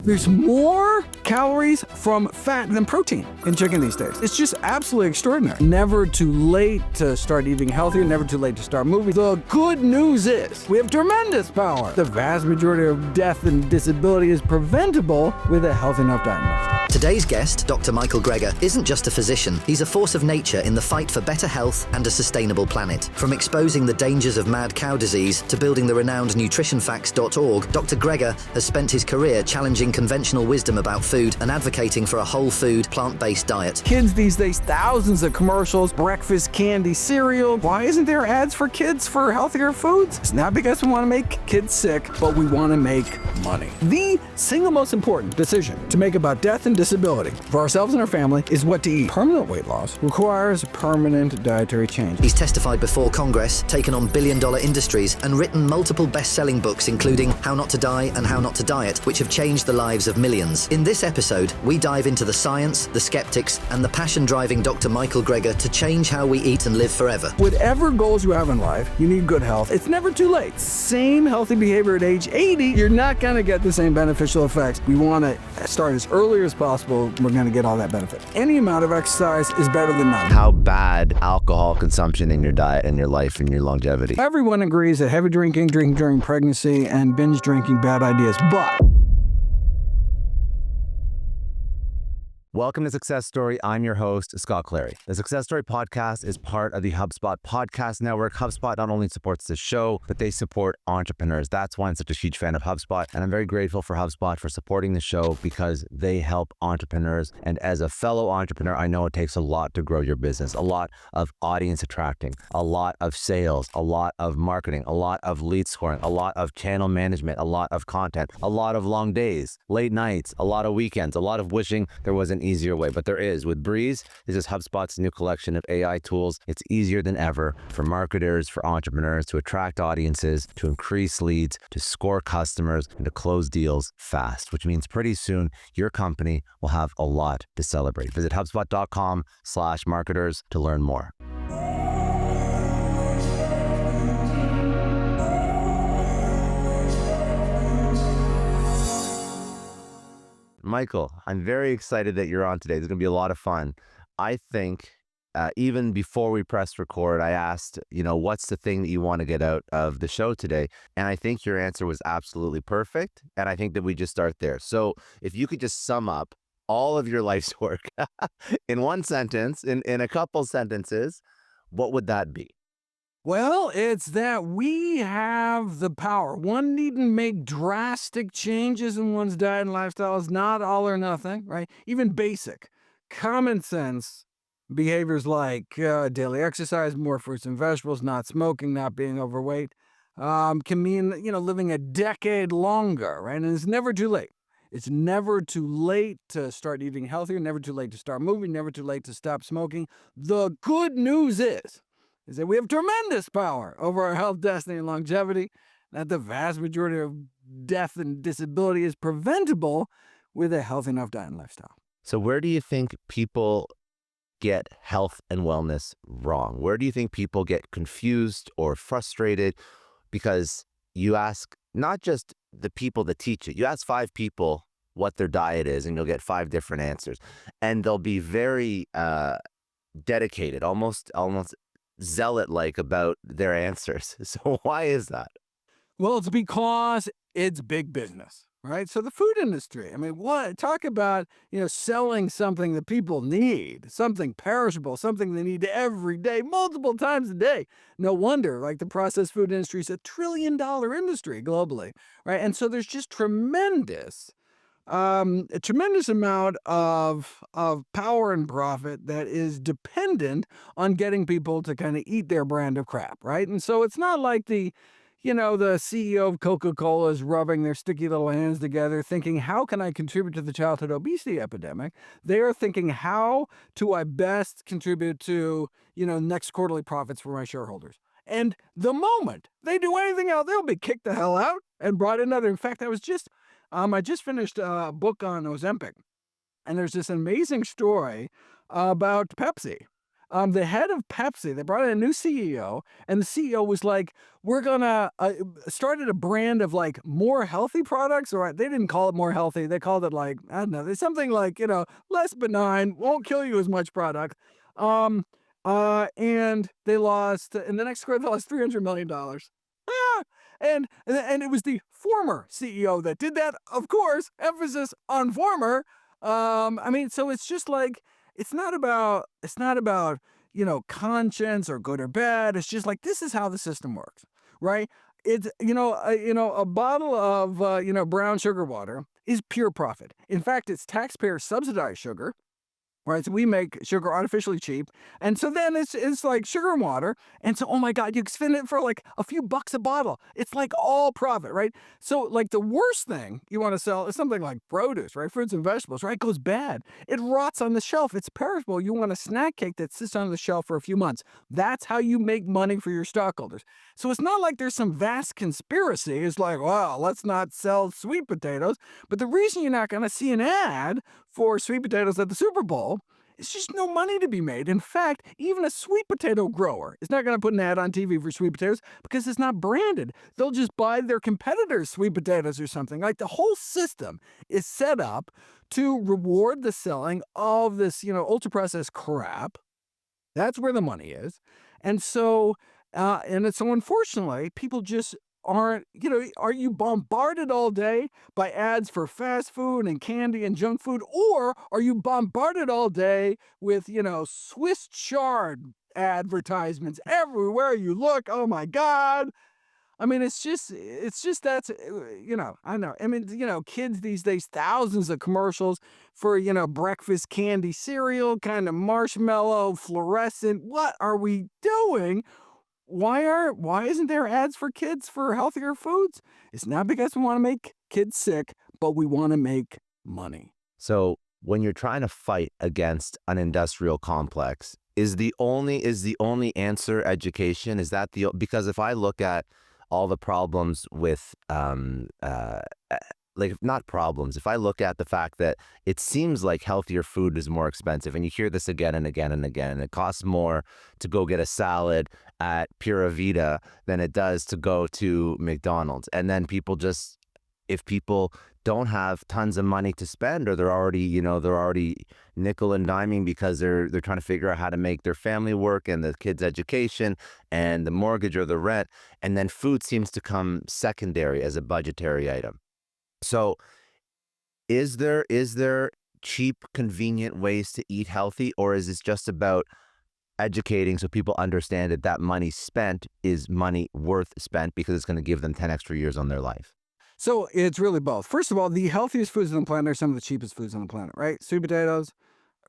There's more calories from fat than protein in chicken these days. It's just absolutely extraordinary. Never too late to start eating healthier, never too late to start moving. The good news is we have tremendous power. The vast majority of death and disability is preventable with a healthy enough diet and lifestyle. Today's guest, Dr. Michael Greger, isn't just a physician. He's a force of nature in the fight for better health and a sustainable planet. From exposing the dangers of mad cow disease to building the renowned nutritionfacts.org, Dr. Greger has spent his career challenging conventional wisdom about food and advocating for a whole food, plant-based diet. Kids these days, thousands of commercials, breakfast, candy, cereal. Why isn't there ads for kids for healthier foods? It's not because we want to make kids sick, but we want to make money. The single most important decision to make about death and disability for ourselves and our family is what to eat. Permanent weight loss requires permanent dietary change. He's testified before Congress, taken on billion-dollar industries, and written multiple best-selling books including How Not to Die and How Not to Diet, which have changed the lives of millions. In this episode, we dive into the science, the skeptics, and the passion driving Dr. Michael Greger to change how we eat and live forever. Whatever goals you have in life, you need good health. It's never too late. Same healthy behavior at age 80, you're not going to get the same beneficial effects. We want to start as early as possible. We're going to get all that benefit. Any amount of exercise is better than none. How bad alcohol consumption in your diet and your life and your longevity? Everyone agrees that heavy drinking during pregnancy, and binge drinking, bad ideas. But Welcome to Success Story. I'm your host, Scott Clary. The Success Story podcast is part of the HubSpot podcast network. HubSpot not only supports the show, but they support entrepreneurs. That's why I'm such a huge fan of HubSpot. And I'm very grateful for HubSpot for supporting the show because they help entrepreneurs. And as a fellow entrepreneur, I know it takes a lot to grow your business, a lot of audience attracting, a lot of sales, a lot of marketing, a lot of lead scoring, a lot of channel management, a lot of content, a lot of long days, late nights, a lot of weekends, a lot of wishing there was an easier way, but there is. With Breeze, this is HubSpot's new collection of AI tools. It's easier than ever for marketers, for entrepreneurs to attract audiences, to increase leads, to score customers, and to close deals fast, which means pretty soon your company will have a lot to celebrate. Visit HubSpot.com/marketers to learn more. Michael, I'm very excited that you're on today. It's going to be a lot of fun. I think even before we pressed record, I asked, what's the thing that you want to get out of the show today? And I think your answer was absolutely perfect. And I think that we just start there. So if you could just sum up all of your life's work in one sentence, in a couple sentences, what would that be? well, it's that we have the power. One needn't make drastic changes in one's diet and lifestyle. It's not all or nothing, right? Even basic, common sense behaviors like daily exercise, more fruits and vegetables, not smoking, not being overweight, can mean, living a decade longer, right? And it's never too late. It's never too late to start eating healthier, never too late to start moving, never too late to stop smoking. The good news is that we have tremendous power over our health, destiny, and longevity, that the vast majority of death and disability is preventable with a healthy enough diet and lifestyle. So where do you think people get health and wellness wrong? Where do you think people get confused or frustrated? Because you ask not just the people that teach it, you ask 5 people what their diet is and you'll get 5 different answers. And they'll be very dedicated, almost zealot-like about their answers. So why is that? Well, it's because it's big business, right? So the food industry, talk about, selling something that people need, something perishable, something they need every day, multiple times a day. No wonder, the processed food industry is a $1 trillion industry globally, right? And so there's just a tremendous amount of power and profit that is dependent on getting people to kind of eat their brand of crap, right? And so it's not like the CEO of Coca-Cola is rubbing their sticky little hands together thinking, how can I contribute to the childhood obesity epidemic? They are thinking, how do I best contribute to, next quarterly profits for my shareholders? And the moment they do anything else, they'll be kicked the hell out and brought in other. In fact, I just finished a book on Ozempic, and there's this amazing story about Pepsi. the head of Pepsi, they brought in a new CEO, and the CEO was like, we're gonna started a brand of like more healthy products, or they didn't call it more healthy. They called it like, I don't know, there's something like, less benign, won't kill you as much product. And they lost, in the next quarter, they lost $300 million. Ah, and it was the former CEO that did that, of course, emphasis on former. I mean, so it's just like, it's not about conscience or good or bad. It's just like, this is how the system works, right? It's a bottle of brown sugar water is pure profit. In fact, it's taxpayer subsidized sugar. Right, so we make sugar artificially cheap, and so then it's like sugar and water, and so, oh my God, you spend it for like a few bucks a bottle. It's like all profit, right? So like the worst thing you want to sell is something like produce, right? Fruits and vegetables, right? It goes bad. It rots on the shelf. It's perishable. You want a snack cake that sits on the shelf for a few months. That's how you make money for your stockholders. So it's not like there's some vast conspiracy. It's like, well, let's not sell sweet potatoes. But the reason you're not going to see an ad for sweet potatoes at the Super Bowl, it's just no money to be made. In fact, even a sweet potato grower is not going to put an ad on TV for sweet potatoes because it's not branded. They'll just buy their competitors' sweet potatoes or something. Like, the whole system is set up to reward the selling of this, ultra-processed crap. That's where the money is. And so, so unfortunately, people just aren't, are you bombarded all day by ads for fast food and candy and junk food? Or are you bombarded all day with, Swiss chard advertisements everywhere you look? Oh my God. I mean, it's just that's, I know. I mean, kids these days, thousands of commercials for, breakfast candy cereal, kind of marshmallow, fluorescent. What are we doing? Why isn't there ads for kids for healthier foods? It's not because we want to make kids sick, but we want to make money. So when you're trying to fight against an industrial complex, is the only answer education? Is that because if I look at all the problems with like, not problems, if I look at the fact that it seems like healthier food is more expensive, and you hear this again and again and again, and it costs more to go get a salad at Pura Vida than it does to go to McDonald's. And then if people don't have tons of money to spend, or they're already nickel and diming because they're trying to figure out how to make their family work and the kids' education and the mortgage or the rent, and then food seems to come secondary as a budgetary item. So is there cheap, convenient ways to eat healthy, or is this just about educating so people understand that money spent is money worth spent because it's going to give them 10 extra years on their life? So it's really both. First of all, the healthiest foods on the planet are some of the cheapest foods on the planet, right? Sweet potatoes,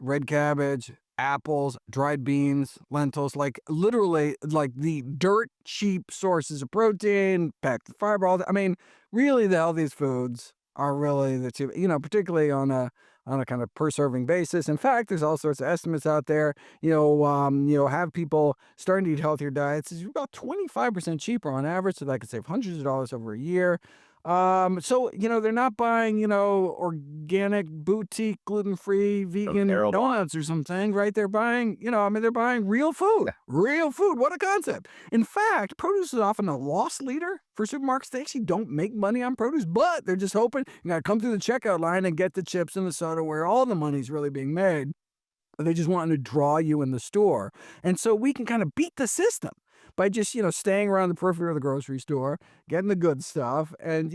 red cabbage, apples, dried beans, lentils, like literally like the dirt cheap sources of protein, packed with fiber. I mean, really the healthiest foods are really the cheap, particularly on a kind of per serving basis. In fact, there's all sorts of estimates out there. Have people starting to eat healthier diets is about 25% cheaper on average, so that could save hundreds of dollars over a year. So, they're not buying, organic, boutique, gluten-free, vegan donuts or something, right? They're buying, they're buying real food. Real food. What a concept. In fact, produce is often a loss leader for supermarkets. They actually don't make money on produce, but they're just hoping you got to come through the checkout line and get the chips and the soda where all the money's really being made. They just want to draw you in the store. And so we can kind of beat the system by just, staying around the periphery of the grocery store, getting the good stuff, and,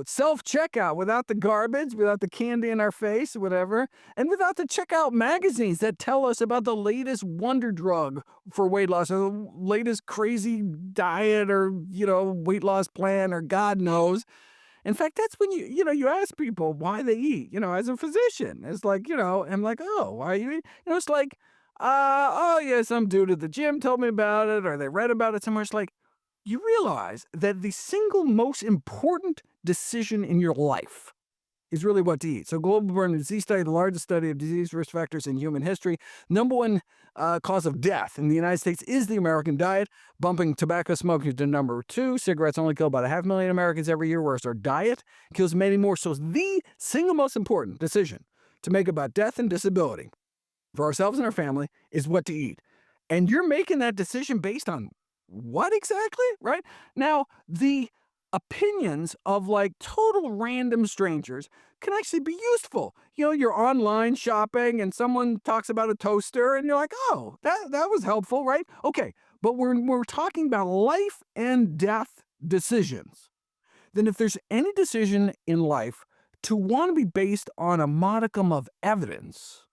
self-checkout without the garbage, without the candy in our face, whatever, and without the checkout magazines that tell us about the latest wonder drug for weight loss, or the latest crazy diet, or, weight loss plan, or God knows. In fact, that's when you ask people why they eat, as a physician. It's like, I'm like, oh, why are you eating? It's like, oh yeah, some dude at the gym told me about it, or they read about it somewhere. It's like, you realize that the single most important decision in your life is really what to eat. So Global Burn Disease Study, the largest study of disease risk factors in human history, number one cause of death in the United States is the American diet, bumping tobacco smoking to number two. Cigarettes only kill about 500,000 Americans every year, whereas our diet kills many more. So it's the single most important decision to make about death and disability for ourselves and our family is what to eat. And you're making that decision based on what exactly, right? Now, the opinions of like total random strangers can actually be useful. You're online shopping and someone talks about a toaster and you're like, oh, that was helpful, right? Okay, but we're talking about life and death decisions. Then if there's any decision in life to want to be based on a modicum of evidence,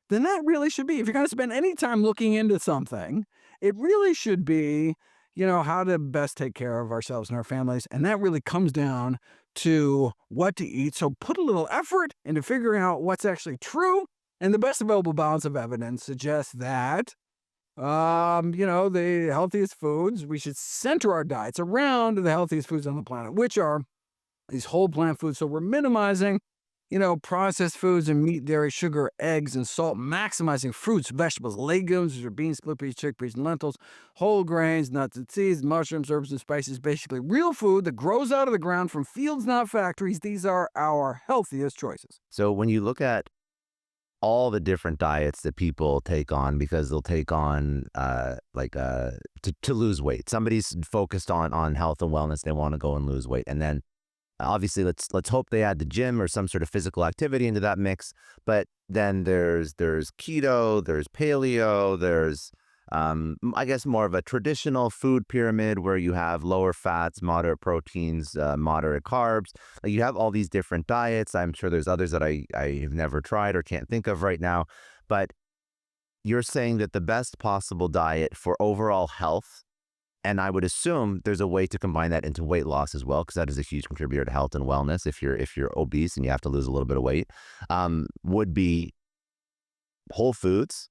then that really should be, if you're going to spend any time looking into something, it really should be, how to best take care of ourselves and our families. And that really comes down to what to eat. So put a little effort into figuring out what's actually true. And the best available balance of evidence suggests that, the healthiest foods, we should center our diets around the healthiest foods on the planet, which are these whole plant foods. So we're minimizing processed foods and meat, dairy, sugar, eggs, and salt, maximizing fruits, vegetables, legumes, which are beans, split peas, chickpeas, and lentils, whole grains, nuts and seeds, mushrooms, herbs, and spices, basically real food that grows out of the ground from fields, not factories. These are our healthiest choices. So when you look at all the different diets that people take on, because they'll take on to lose weight. Somebody's focused on health and wellness. They want to go and lose weight. And then obviously let's hope they add the gym or some sort of physical activity into that mix. But then there's keto, there's paleo, there's I guess more of a traditional food pyramid where you have lower fats, moderate proteins, moderate carbs. Like you have all these different diets. I'm sure there's others that I have never tried or can't think of right now. But you're saying that the best possible diet for overall health, and I would assume there's a way to combine that into weight loss as well, because that is a huge contributor to health and wellness. If you're obese and you have to lose a little bit of weight, would be whole foods.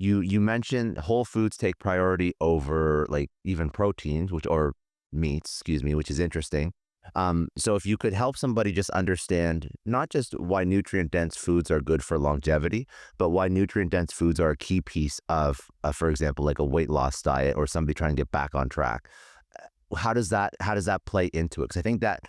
You mentioned whole foods take priority over like even proteins, or meats, which is interesting. So if you could help somebody just understand not just why nutrient-dense foods are good for longevity, but why nutrient-dense foods are a key piece of, for example, like a weight loss diet or somebody trying to get back on track. How does that play into it? Because I think that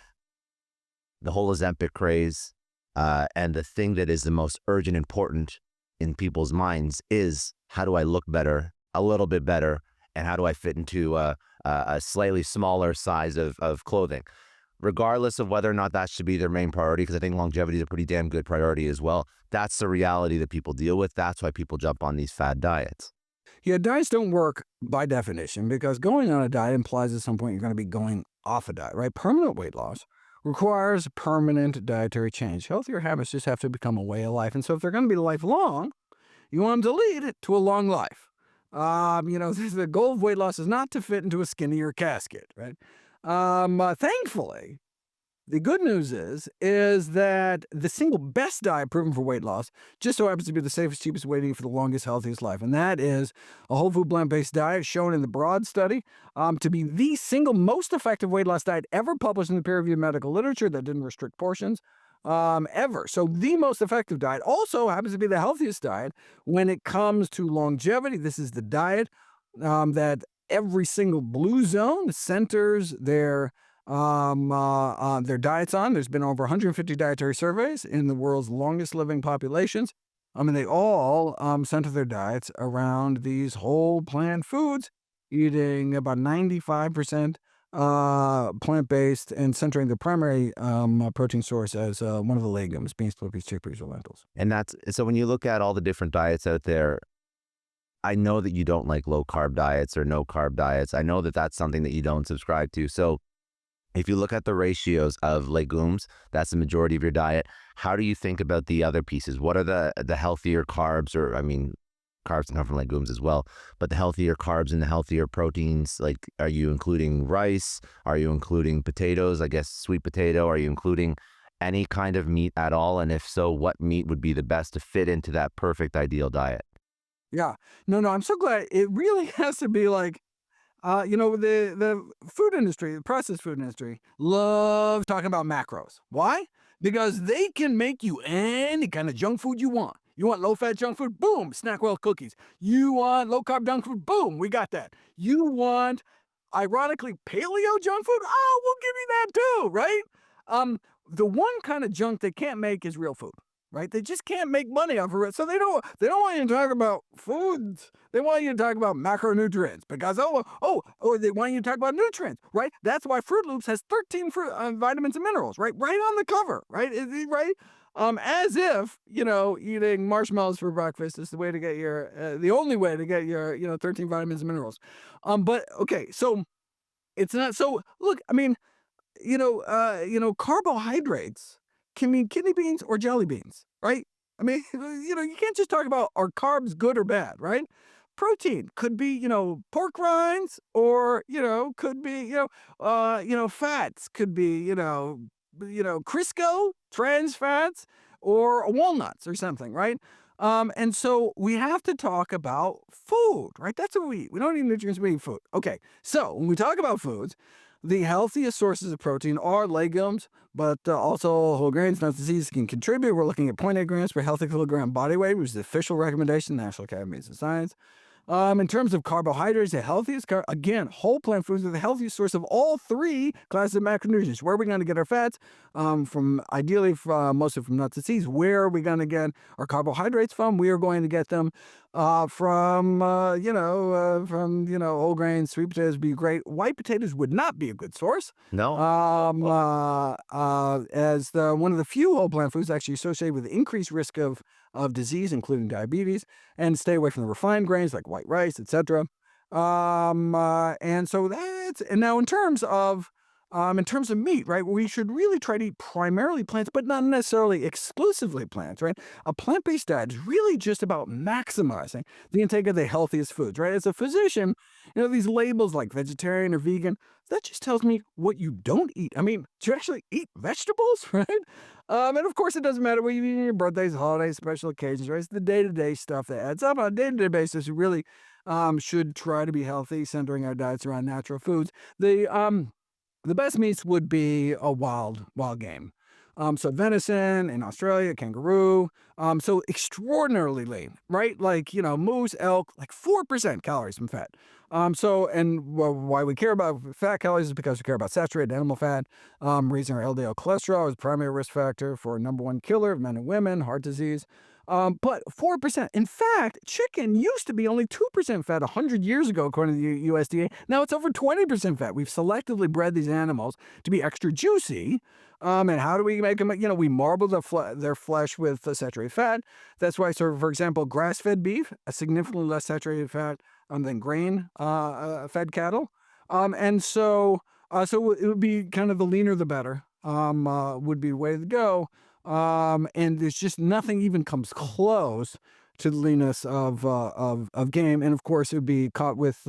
the whole Ozempic craze and the thing that is the most urgent, important in people's minds is, how do I look better, a little bit better, and how do I fit into a slightly smaller size of clothing? Regardless of whether or not that should be their main priority, because I think longevity is a pretty damn good priority as well. That's the reality that people deal with. That's why people jump on these fad diets. Yeah, diets don't work by definition, because going on a diet implies at some point you're going to be going off a diet, right? Permanent weight loss requires permanent dietary change. Healthier habits just have to become a way of life. And so if they're going to be lifelong, you want them to lead to a long life. The goal of weight loss is not to fit into a skinnier casket, right? Thankfully, the good news is that the single best diet proven for weight loss just so happens to be the safest, cheapest way to eat for the longest, healthiest life. And that is a whole food, plant-based diet shown in the broad study to be the single most effective weight loss diet ever published in the peer-reviewed medical literature that didn't restrict portions ever. So the most effective diet also happens to be the healthiest diet when it comes to longevity. This is the diet that every single blue zone centers their diets on. There's been over 150 dietary surveys in the world's longest living populations. They all center their diets around these whole plant foods, eating about 95% plant-based and centering the primary protein source as one of the legumes, beans, split peas, chickpeas, or lentils. And so when you look at all the different diets out there, I know that you don't like low carb diets or no carb diets. I know that that's something that you don't subscribe to. So if you look at the ratios of legumes, that's the majority of your diet. How do you think about the other pieces? What are the healthier carbs, carbs come from legumes as well, but the healthier carbs and the healthier proteins? Like, are you including rice? Are you including potatoes? I guess sweet potato. Are you including any kind of meat at all? And if so, what meat would be the best to fit into that perfect ideal diet? Yeah. No, I'm so glad. It really has to be like, the food industry, the processed food industry, loves talking about macros. Why? Because they can make you any kind of junk food you want. You want low-fat junk food? Boom, Snackwell cookies. You want low-carb junk food? Boom, we got that. You want, ironically, paleo junk food? Oh, we'll give you that too, right? The one kind of junk they can't make is real food. right? They just can't make money off of it. So they don't want you to talk about foods. They want you to talk about macronutrients because or they want you to talk about nutrients, right? That's why Fruit Loops has 13 vitamins and minerals, right? Right on the cover, right? Right? As if eating marshmallows for breakfast is the way to get the only way to get your 13 vitamins and minerals. But okay, so it's not. So look, I mean, carbohydrates can mean kidney beans or jelly beans, right? I mean, you can't just talk about are carbs good or bad, right? Protein could be, pork rinds, or could be, fats could be, Crisco, trans fats, or walnuts or something, right? And so we have to talk about food, right? That's what we eat. We don't eat nutrients, we eat food. Okay, so when we talk about foods, the healthiest sources of protein are legumes, but also whole grains, nuts, and seeds can contribute. We're looking at 0.8 grams per healthy kilogram body weight, which is the official recommendation of the National Academy of Science. In terms of carbohydrates, the healthiest, again, whole plant foods are the healthiest source of all three classes of macronutrients. Where are we going to get our fats? Ideally, mostly from nuts and seeds. Where are we going to get our carbohydrates from? We are going to get them from whole grains. Sweet potatoes would be great. White potatoes would not be a good source. No. As one of the few whole plant foods actually associated with increased risk of disease, including diabetes, and stay away from the refined grains like white rice, etc. And so now in terms of meat, right? We should really try to eat primarily plants, but not necessarily exclusively plants, right? A plant-based diet is really just about maximizing the intake of the healthiest foods, right? As a physician, these labels like vegetarian or vegan, that just tells me what you don't eat. I mean, do you actually eat vegetables, right? And of course, it doesn't matter what you eat on your birthdays, holidays, special occasions, right? It's the day-to-day stuff that adds up. On a day-to-day basis, we really should try to be healthy, centering our diets around natural foods. The best meats would be a wild game. So venison in Australia, kangaroo. So extraordinarily lean, right? Like, moose, elk, like 4% calories from fat. Why we care about fat calories is because we care about saturated animal fat. Raising our LDL cholesterol is a primary risk factor for number one killer of men and women, heart disease. But 4%. In fact, chicken used to be only 2% fat 100 years ago, according to the USDA. Now it's over 20% fat. We've selectively bred these animals to be extra juicy. And how do we make them? We marble their flesh with saturated fat. That's why, for example, grass-fed beef, a significantly less saturated fat than grain-fed cattle. So it would be kind of the leaner the better. Would be the way to go. And there's just nothing even comes close to the leanness of game. And of course, it would be caught with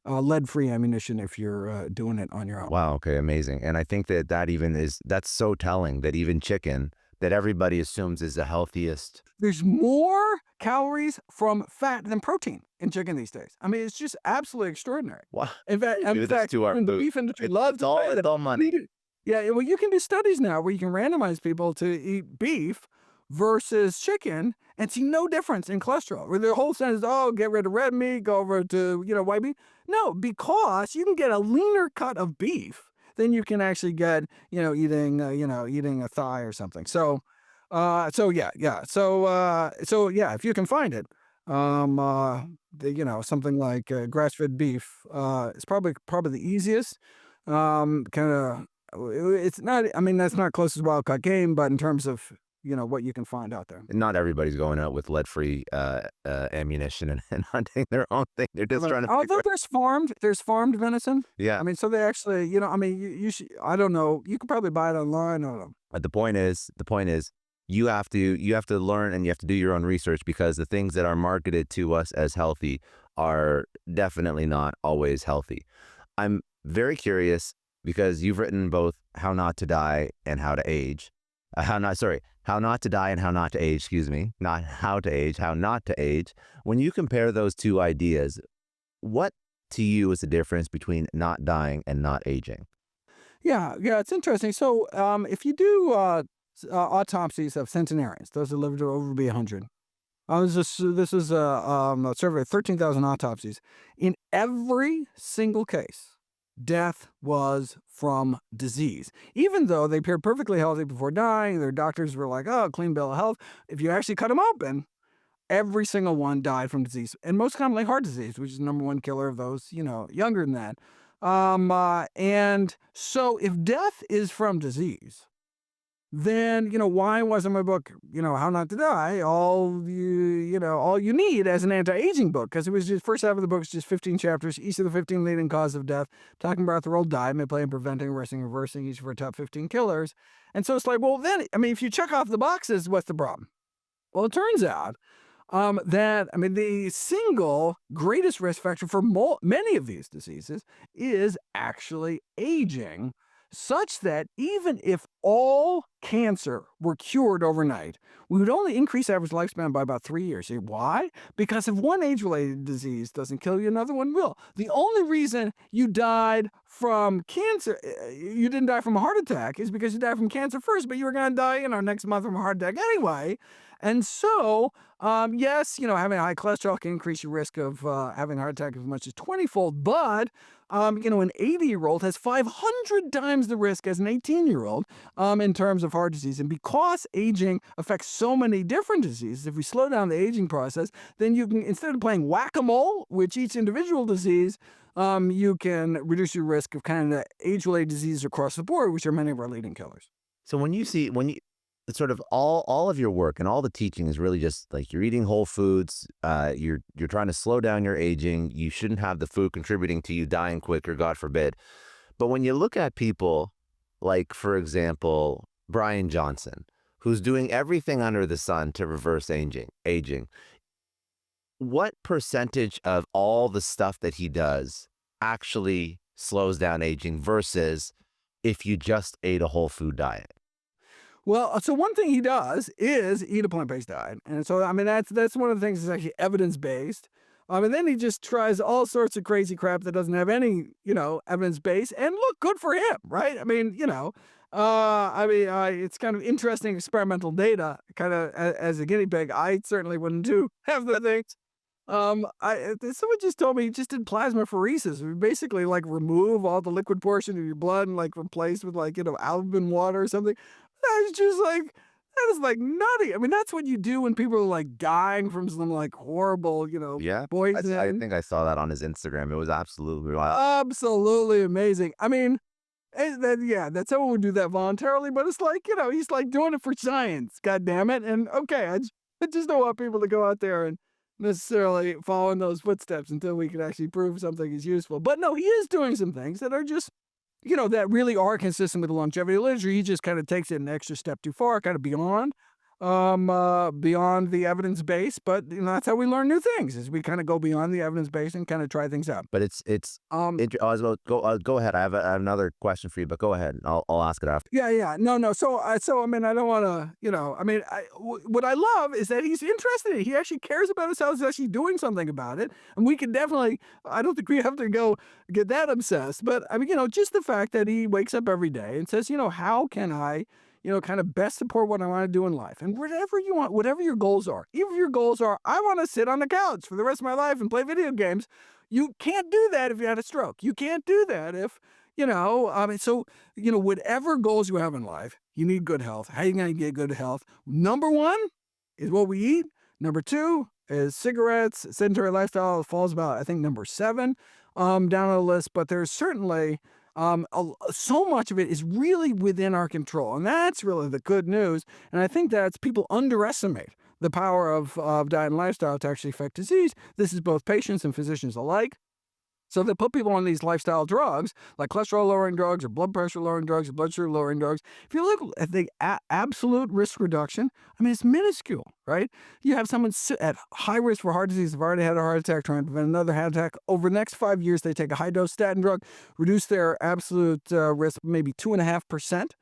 lead-free ammunition if you're doing it on your own. Wow. Okay. Amazing. And I think that's so telling that even chicken, that everybody assumes is the healthiest. There's more calories from fat than protein in chicken these days. I mean, it's just absolutely extraordinary. Wow. In fact, the beef industry loves it's all money. Yeah, well, you can do studies now where you can randomize people to eat beef versus chicken and see no difference in cholesterol. Where the whole sense is, get rid of red meat, go over to, white meat. No, because you can get a leaner cut of beef than you can actually get, eating a thigh or something. So yeah. So yeah, if you can find it, something like grass-fed beef is probably the easiest. It's not, I mean, that's not close to wild-caught game, but in terms of, what you can find out there. Not everybody's going out with lead-free ammunition and hunting their own thing. They're just trying to. Although there's farmed venison. Yeah. I mean, so they actually, you should, I don't know, you could probably buy it online. I don't know. But the point is, you have to learn and you have to do your own research, because the things that are marketed to us as healthy are definitely not always healthy. I'm very curious, because you've written both How Not to Die and How to Age. How Not to Die and How Not to Age, excuse me. Not How to Age, How Not to Age. When you compare those two ideas, what to you is the difference between not dying and not aging? Yeah, it's interesting. So if you do autopsies of centenarians, those that lived to over 100, this is a survey of 13,000 autopsies. In every single case, death was from disease. Even though they appeared perfectly healthy before dying, their doctors were like, oh, clean bill of health. If you actually cut them open, every single one died from disease, and most commonly heart disease, which is the number one killer of those, younger than that. And so if death is from disease, then, why wasn't my book, How Not to Die, all you need as an anti-aging book? Because it was just, first half of the book is just 15 chapters, each of the 15 leading causes of death, talking about the role diet may play in preventing, arresting, reversing each of our top 15 killers. And so it's like, well, then, if you check off the boxes, what's the problem? Well, it turns out the single greatest risk factor for many of these diseases is actually aging, such that even if all cancer were cured overnight, we would only increase average lifespan by about 3 years. Why? Because if one age-related disease doesn't kill you, another one will. The only reason you died from cancer, you didn't die from a heart attack, is because you died from cancer first, but you were going to die, next month from a heart attack anyway. And so, yes, having high cholesterol can increase your risk of having a heart attack as much as 20-fold, but an 80-year-old has 500 times the risk as an 18-year-old in terms of heart disease. And because aging affects so many different diseases, if we slow down the aging process, then you can, instead of playing whack-a-mole with each individual disease, you can reduce your risk of kind of age-related diseases across the board, which are many of our leading killers. So when you it's sort of all of your work and all the teaching is really just like you're eating whole foods, you're trying to slow down your aging, you shouldn't have the food contributing to you dying quicker, God forbid. But when you look at people like, for example, Brian Johnson, who's doing everything under the sun to reverse aging, what percentage of all the stuff that he does actually slows down aging versus if you just ate a whole food diet? Well, so one thing he does is eat a plant-based diet. And so, that's one of the things that's actually evidence-based. And then he just tries all sorts of crazy crap that doesn't have any, evidence base. And look, good for him, right? It's kind of interesting experimental data, kind of as a guinea pig. I certainly wouldn't do half the things. Someone just told me he just did plasmapheresis. We basically remove all the liquid portion of your blood and replace with albumin water or something. I was just that is nutty. That's what you do when people are dying from some horrible, Yeah, poison. I think I saw that on his Instagram. It was absolutely wild. Absolutely amazing. That someone would do that voluntarily, but it's he's doing it for science. God damn it! And okay, I just don't want people to go out there and necessarily follow in those footsteps until we can actually prove something is useful. But no, he is doing some things that are just, that really are consistent with the longevity literature. He just kind of takes it an extra step too far, kind of beyond the evidence base. But that's how we learn new things, is we kind of go beyond the evidence base and kind of try things out. But go ahead. I have another question for you, but go ahead. I'll ask it after. Yeah. No. So I don't want to, what I love is that he's interested in it. He actually cares about his health. He's actually doing something about it. And we can definitely, I don't think we have to go get that obsessed. But just the fact that he wakes up every day and says, how can I, kind of best support what I want to do in life. And whatever you want, whatever your goals are, even if your goals are, I want to sit on the couch for the rest of my life and play video games, you can't do that if you had a stroke. You can't do that if, whatever goals you have in life, you need good health. How are you going to get good health? Number one is what we eat. Number two is cigarettes. Sedentary lifestyle falls about, I think, number 7 down on the list. But there's certainly so much of it is really within our control. And that's really the good news. And I think that's people underestimate the power of diet and lifestyle to actually affect disease. This is both patients and physicians alike. So they put people on these lifestyle drugs, like cholesterol-lowering drugs or blood pressure-lowering drugs or blood sugar-lowering drugs. If you look at the absolute risk reduction, it's minuscule, right? You have someone at high risk for heart disease, have already had a heart attack, trying to prevent another heart attack. Over the next 5 years, they take a high-dose statin drug, reduce their absolute risk maybe 2.5%.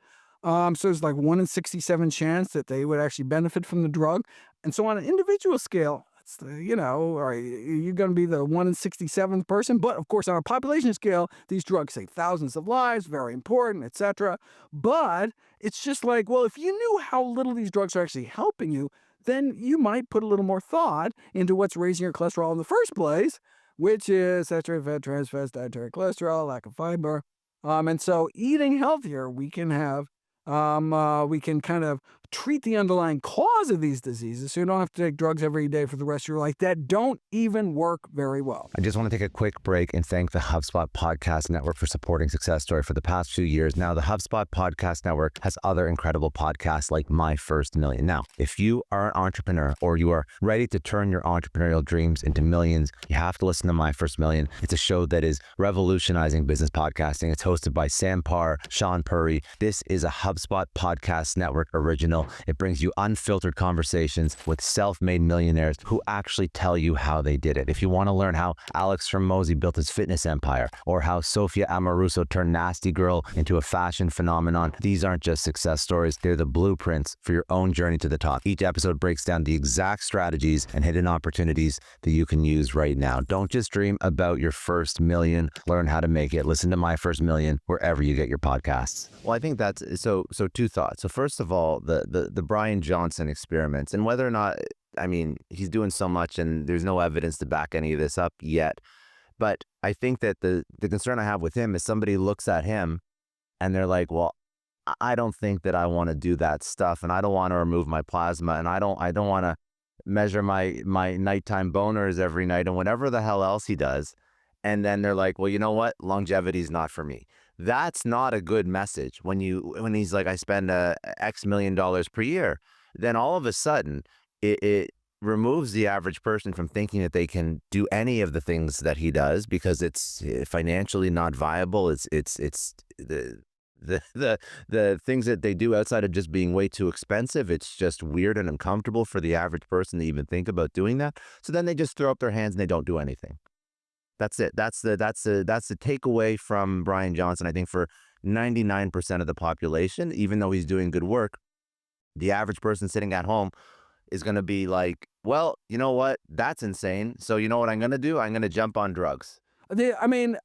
So there's 1 in 67 chance that they would actually benefit from the drug. And so on an individual scale, it's you're going to be the 1 in 67th person. But of course, on a population scale, these drugs save thousands of lives, very important, etc. But it's just if you knew how little these drugs are actually helping you, then you might put a little more thought into what's raising your cholesterol in the first place. which is saturated fat, trans fats, dietary cholesterol, lack of fiber. And so eating healthier, we can kind of treat the underlying cause of these diseases so you don't have to take drugs every day for the rest of your life that don't even work very well. I just want to take a quick break and thank the HubSpot Podcast Network for supporting Success Story for the past few years. Now, the HubSpot Podcast Network has other incredible podcasts like My First Million. Now, if you are an entrepreneur or you are ready to turn your entrepreneurial dreams into millions, you have to listen to My First Million. It's a show that is revolutionizing business podcasting. It's hosted by Sam Parr, Sean Purry. This is a HubSpot Podcast Network original. It brings you unfiltered conversations with self-made millionaires who actually tell you how they did it. If you want to learn how Alex Hormozi built his fitness empire or how Sofia Amoruso turned Nasty Girl into a fashion phenomenon, these aren't just success stories. They're the blueprints for your own journey to the top. Each episode breaks down the exact strategies and hidden opportunities that you can use right now. Don't just dream about your first million. Learn how to make it. Listen to My First Million wherever you get your podcasts. Well, I think that's so two thoughts. So first of all, the Brian Johnson experiments and whether or not, I mean, he's doing so much and there's no evidence to back any of this up yet. But I think that the concern I have with him is somebody looks at him and they're like, well, I don't think that I want to do that stuff, and I don't want to remove my plasma, and I don't want to measure my nighttime boners every night and whatever the hell else he does. And then they're like, well, you know what? Longevity is not for me. That's not a good message. When he's like, I spend X million dollars per year, then all of a sudden it removes the average person from thinking that they can do any of the things that he does because it's financially not viable. It's the things that they do outside of just being way too expensive. It's just weird and uncomfortable for the average person to even think about doing that. So then they just throw up their hands and they don't do anything. That's it. That's the takeaway from Brian Johnson. I think for 99% of the population, even though he's doing good work, the average person sitting at home is going to be like, well, you know what? That's insane. So you know what I'm going to do? I'm going to jump on drugs. I'm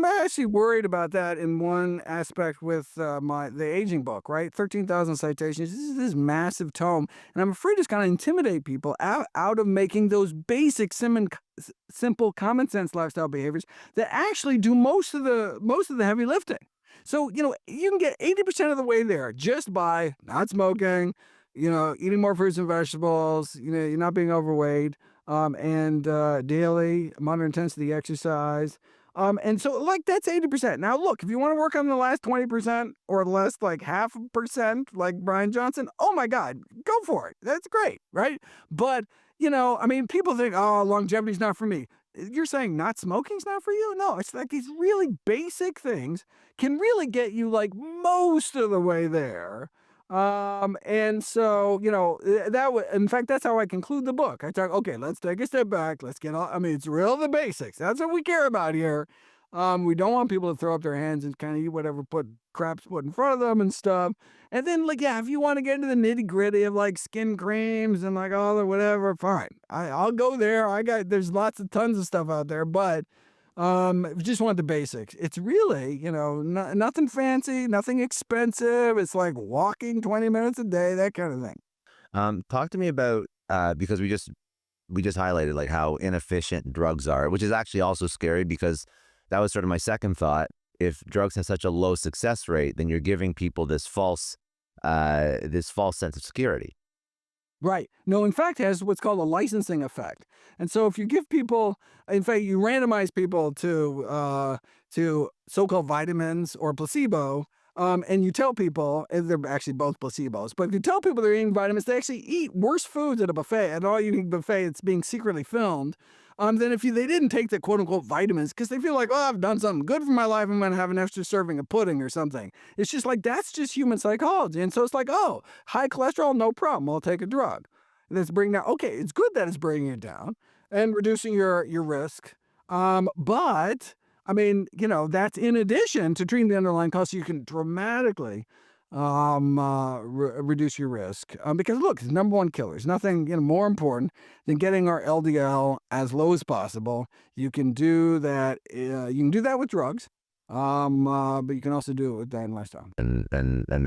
actually worried about that in one aspect with the aging book, right? 13,000 citations. This is this massive tome, and I'm afraid it's going to intimidate people out of making those basic, simple, common sense lifestyle behaviors that actually do most of the heavy lifting. So you can get 80% of the way there just by not smoking, eating more fruits and vegetables, you're not being overweight. And daily moderate intensity exercise. And so that's 80%. Now look, if you want to work on the last 20% or the last half percent, like Brian Johnson, oh my God, go for it. That's great, right? But, people think, oh, longevity's not for me. You're saying not smoking's not for you? No, it's like these really basic things can really get you most of the way there. And so, in fact, that's how I conclude the book. I talk, okay, let's take a step back. Let's get it's real the basics. That's what we care about here. We don't want people to throw up their hands and kind of eat whatever crap's put in front of them and stuff. And then if you want to get into the nitty gritty of skin creams and all the whatever, fine. I'll go there. There's tons of stuff out there, but if you just want the basics, it's really, nothing fancy, nothing expensive. It's like walking 20 minutes a day, that kind of thing. Talk to me about, because we just highlighted how inefficient drugs are, which is actually also scary because that was sort of my second thought. If drugs have such a low success rate, then you're giving people this false sense of security. Right. No, in fact, it has what's called a licensing effect. And so if you give people, in fact, you randomize people to so-called vitamins or placebo, and you tell people, and they're actually both placebos, but if you tell people they're eating vitamins, they actually eat worse foods at a buffet, at an all-you-can-eat buffet that's being secretly filmed, than if they didn't take the quote-unquote vitamins because they feel like, oh, I've done something good for my life. I'm going to have an extra serving of pudding or something. It's just that's just human psychology. And so it's oh, high cholesterol, no problem. I'll take a drug. That's bringing down. Okay, it's good that it's bringing it down and reducing your risk. But, that's in addition to treating the underlying cause, so you can dramatically reduce your risk. Because look, it's number one killer. There's nothing more important than getting our LDL as low as possible. You can do that. You can do that with drugs. But you can also do it with diet and lifestyle. And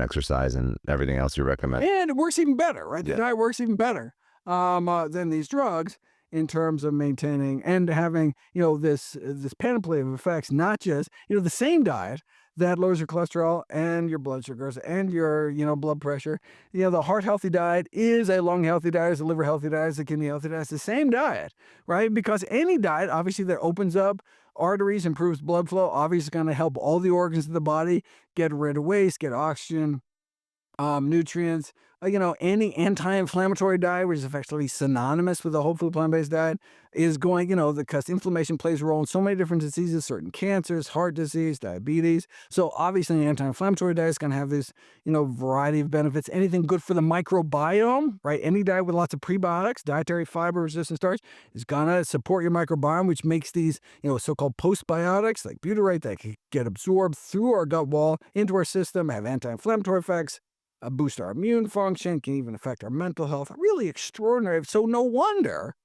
exercise and everything else you recommend. And it works even better, right? Yeah. The diet works even better than these drugs. in terms of maintaining and having, this panoply of effects, not just, the same diet that lowers your cholesterol and your blood sugars and your, blood pressure. The heart healthy diet is a lung healthy diet, is a liver healthy diet, is a kidney healthy diet. It's the same diet, right? Because any diet, obviously, that opens up arteries, improves blood flow, obviously going to help all the organs of the body get rid of waste, get oxygen, nutrients. Any anti-inflammatory diet, which is effectively synonymous with a whole food plant-based diet, is going, because inflammation plays a role in so many different diseases, certain cancers, heart disease, diabetes. So obviously an anti-inflammatory diet is going to have this, variety of benefits. Anything good for the microbiome, right? Any diet with lots of prebiotics, dietary fiber, resistant starch, is going to support your microbiome, which makes these, so-called postbiotics like butyrate that can get absorbed through our gut wall into our system, have anti-inflammatory effects, boost our immune function, can even affect our mental health. Really extraordinary. So no wonder,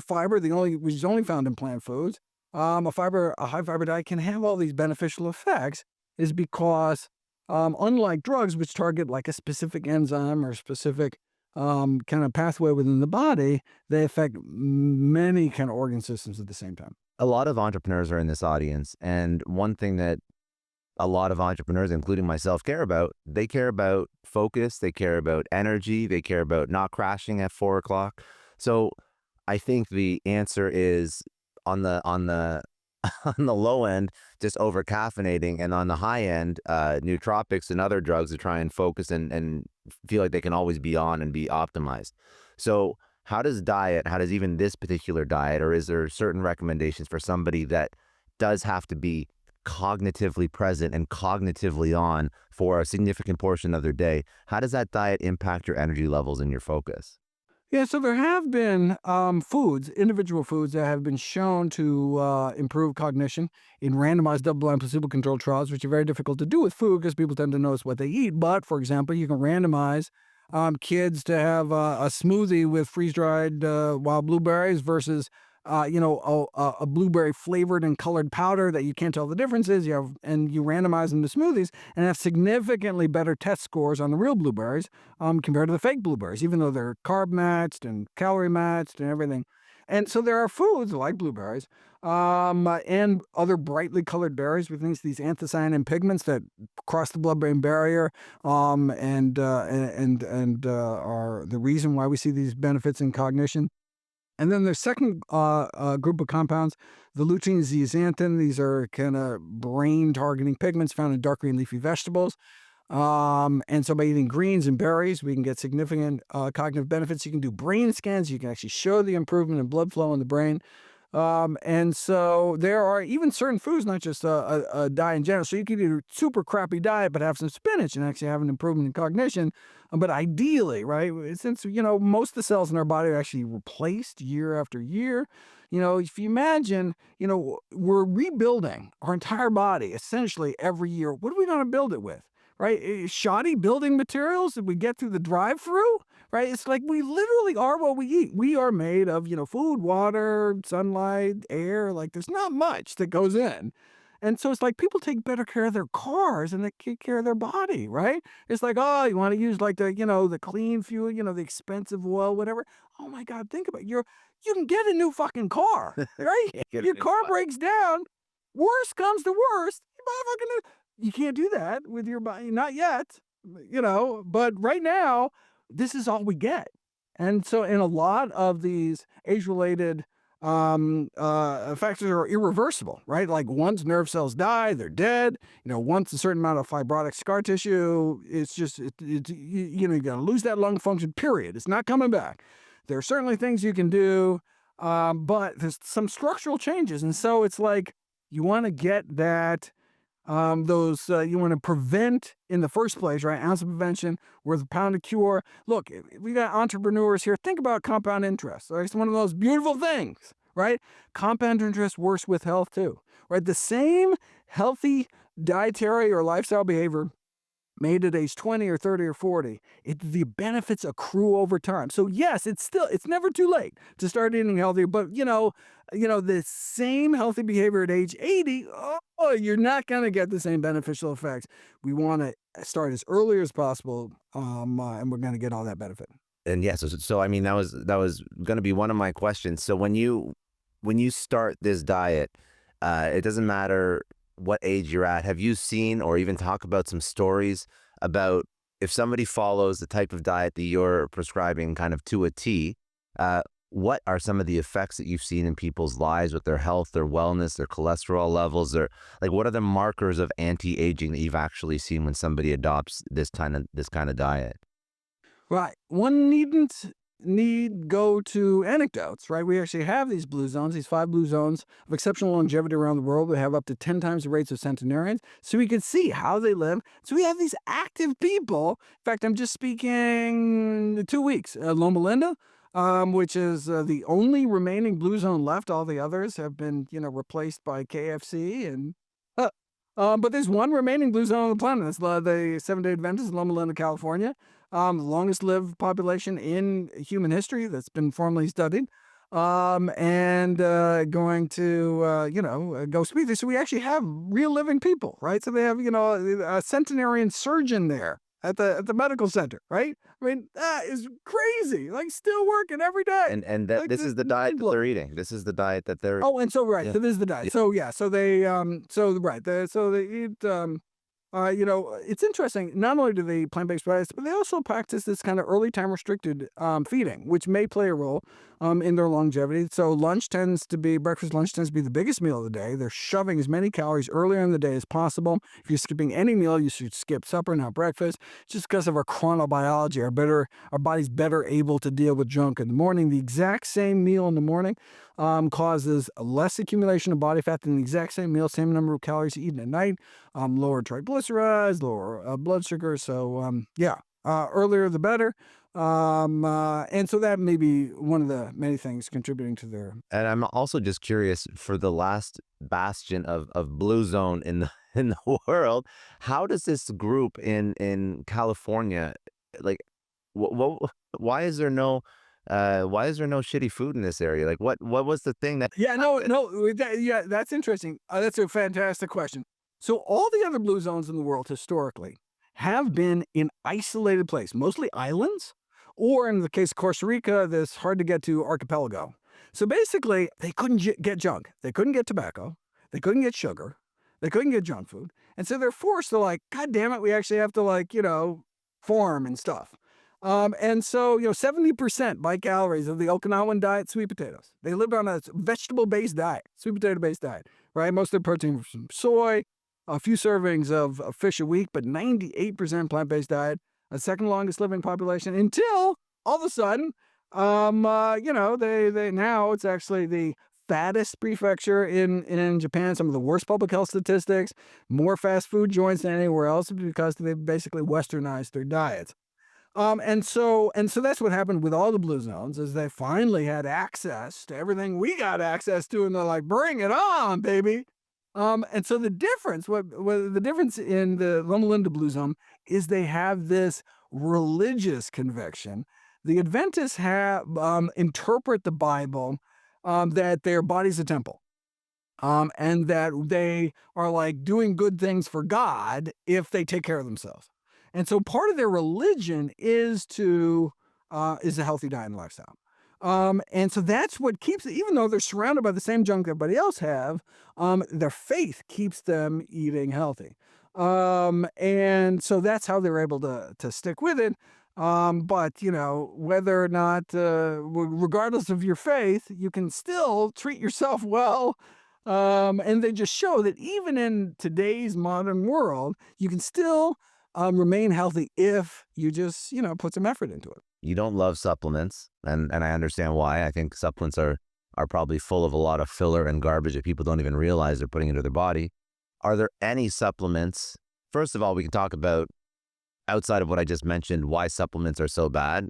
fiber, which is only found in plant foods, a high fiber diet can have all these beneficial effects, is because unlike drugs, which target like a specific enzyme or a specific kind of pathway within the body, they affect many kind of organ systems at the same time. A lot of entrepreneurs are in this audience, and one thing that a lot of entrepreneurs, including myself, they care about focus, they care about energy, they care about not crashing at 4 o'clock. So I think the answer is on the on the low end, just over caffeinating, and on the high end, nootropics and other drugs to try and focus and feel like they can always be on and be optimized. So how does even this particular diet, or is there certain recommendations for somebody that does have to be cognitively present and cognitively on for a significant portion of their day? How does that diet impact your energy levels and your focus? Yeah, so there have been individual foods that have been shown to improve cognition in randomized double-blind placebo-controlled trials, which are very difficult to do with food because people tend to notice what they eat. But, for example, you can randomize kids to have a smoothie with freeze-dried wild blueberries versus a blueberry flavored and colored powder that you can't tell the differences. And you randomize them to smoothies and have significantly better test scores on the real blueberries compared to the fake blueberries, even though they're carb matched and calorie matched and everything. And so there are foods like blueberries and other brightly colored berries with these anthocyanin pigments that cross the blood-brain barrier and are the reason why we see these benefits in cognition. And then the second group of compounds, the lutein, zeaxanthin. These are kind of brain-targeting pigments found in dark green leafy vegetables. And so by eating greens and berries, we can get significant cognitive benefits. You can do brain scans. You can actually show the improvement in blood flow in the brain. And so there are even certain foods, not just a diet in general. So you could eat a super crappy diet, but have some spinach and actually have an improvement in cognition. But ideally, right, since, most of the cells in our body are actually replaced year after year, if you imagine, we're rebuilding our entire body essentially every year. What are we going to build it with? Right? Shoddy building materials that we get through the drive-through, right? It's like we literally are what we eat. We are made of, food, water, sunlight, air. Like there's not much that goes in. And so it's like people take better care of their cars and they take care of their body, right? It's like, oh, you want to use like the clean fuel, the expensive oil, whatever. Oh my God, think about it. You can get a new fucking car, right? Your car breaks down. Worst comes to worst. You buy a fucking new. You can't do that with your body, not yet, but right now, this is all we get. And so in a lot of these age-related factors are irreversible, right? Like once nerve cells die, they're dead. Once a certain amount of fibrotic scar tissue, it's just, you're going to lose that lung function, period. It's not coming back. There are certainly things you can do, but there's some structural changes. And so it's like you want to get that you want to prevent in the first place, right? Ounce of prevention worth a pound of cure. Look, we got entrepreneurs here. Think about compound interest. Right? It's one of those beautiful things, right? Compound interest works with health too, right? The same healthy dietary or lifestyle behavior made at age 20 or 30 or 40, the benefits accrue over time. So yes, it's never too late to start eating healthier, but the same healthy behavior at age 80, you're not going to get the same beneficial effects. We want to start as early as possible, and we're going to get all that benefit. And yeah, so I mean, that was going to be one of my questions. So when you start this diet, it doesn't matter what age you're at. Have you seen or even talk about some stories about if somebody follows the type of diet that you're prescribing kind of to a T, what are some of the effects that you've seen in people's lives with their health, their wellness, their cholesterol levels, their like what are the markers of anti-aging that you've actually seen when somebody adopts this kind of diet? Right. One needn't need go to anecdotes, right? We actually have these blue zones, these 5 blue zones of exceptional longevity around the world. We have up to 10 times the rates of centenarians. So we can see how they live. So we have these active people. In fact, I'm just speaking 2 weeks. Loma Linda, which is the only remaining blue zone left. All the others have been, replaced by KFC and but there's one remaining blue zone on the planet. That's the Seventh-day Adventist in Loma Linda, California. The longest lived population in human history that's been formally studied. And going to, go speak there. So we actually have real living people, right? So they have, a centenarian surgeon there at the medical center, right? I mean, that is crazy. Like, still working every day. And that Like, this is the diet that they're eating. This is the diet that they're Oh, and so right, yeah. so this is the diet. Yeah. So yeah, so they so they eat it's interesting. Not only do they eat plant-based diets, but they also practice this kind of early time restricted feeding, which may play a role in their longevity. So lunch lunch tends to be the biggest meal of the day. They're shoving as many calories earlier in the day as possible. If you're skipping any meal, you should skip supper, not breakfast. Just because of our chronobiology, our body's better able to deal with junk in the morning. The exact same meal in the morning causes less accumulation of body fat than the exact same meal, same number of calories eaten at night. Lower triglycerides, lower blood sugar. So earlier the better. And so that may be one of the many things contributing to their. And I'm also just curious for the last bastion of blue zone in the in the world, how does this group in California like what why is there no shitty food in this area? Like what was the thing that Yeah, no, that's interesting. That's a fantastic question. So all the other blue zones in the world historically have been in isolated place, mostly islands, or in the case of Costa Rica, this hard to get to archipelago. So basically, they couldn't get junk. They couldn't get tobacco. They couldn't get sugar. They couldn't get junk food. And so they're forced to God damn it, we actually have to farm and stuff. And so, 70% by calories of the Okinawan diet, sweet potatoes. They lived on a vegetable-based diet, sweet potato-based diet, right? Most of their protein was from soy, a few servings of fish a week, but 98% plant-based diet, a second longest living population until all of a sudden, they now it's actually the fattest prefecture in Japan, some of the worst public health statistics, more fast food joints than anywhere else because they basically westernized their diets. And so that's what happened with all the blue zones is they finally had access to everything we got access to, and they're like, bring it on, baby. And so the difference, what the difference in the Loma Linda blue zone is they have this religious conviction. The Adventists have interpret the Bible that their body's a temple. And that they are doing good things for God if they take care of themselves. And so part of their religion is a healthy diet and lifestyle. And so that's what keeps it, even though they're surrounded by the same junk everybody else have, their faith keeps them eating healthy. And so that's how they're able to stick with it. But, whether or not, regardless of your faith, you can still treat yourself well. And they just show that even in today's modern world, you can still remain healthy if you just, put some effort into it. you don't love supplements, and I understand why. I think supplements are probably full of a lot of filler and garbage that people don't even realize they're putting into their body. Are there any supplements? First of all, we can talk about, outside of what I just mentioned, why supplements are so bad.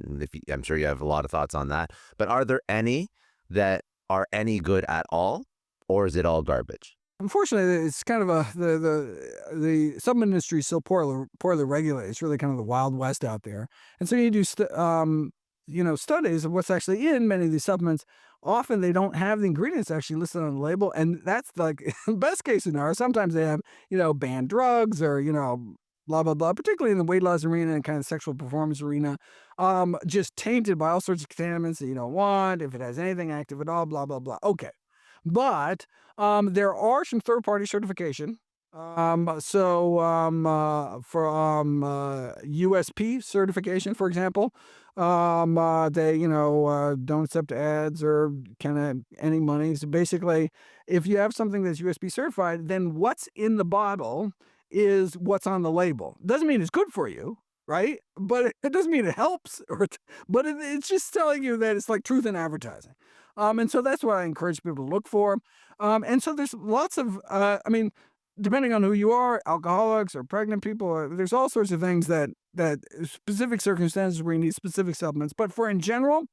I'm sure you have a lot of thoughts on that. But are there any that are any good at all, or is it all garbage? Unfortunately, it's kind of the supplement industry is so poorly regulated. It's really kind of the Wild West out there. And so you do studies of what's actually in many of these supplements. Often they don't have the ingredients actually listed on the label, and that's like best case scenario. Sometimes they have banned drugs or blah, blah, blah, particularly in the weight loss arena and kind of sexual performance arena, just tainted by all sorts of contaminants that you don't want, if it has anything active at all, blah, blah, blah. Okay. But there are some third-party certification. For USP certification, for example, they, don't accept ads or kind of any money. So basically, if you have something that's USP certified, then what's in the bottle is what's on the label. Doesn't mean it's good for you, right? But it doesn't mean it helps, but it's just telling you that it's like truth in advertising. And so that's what I encourage people to look for. And so there's lots of, depending on who you are, alcoholics or pregnant people, there's all sorts of things that specific circumstances where you need specific supplements. But in general,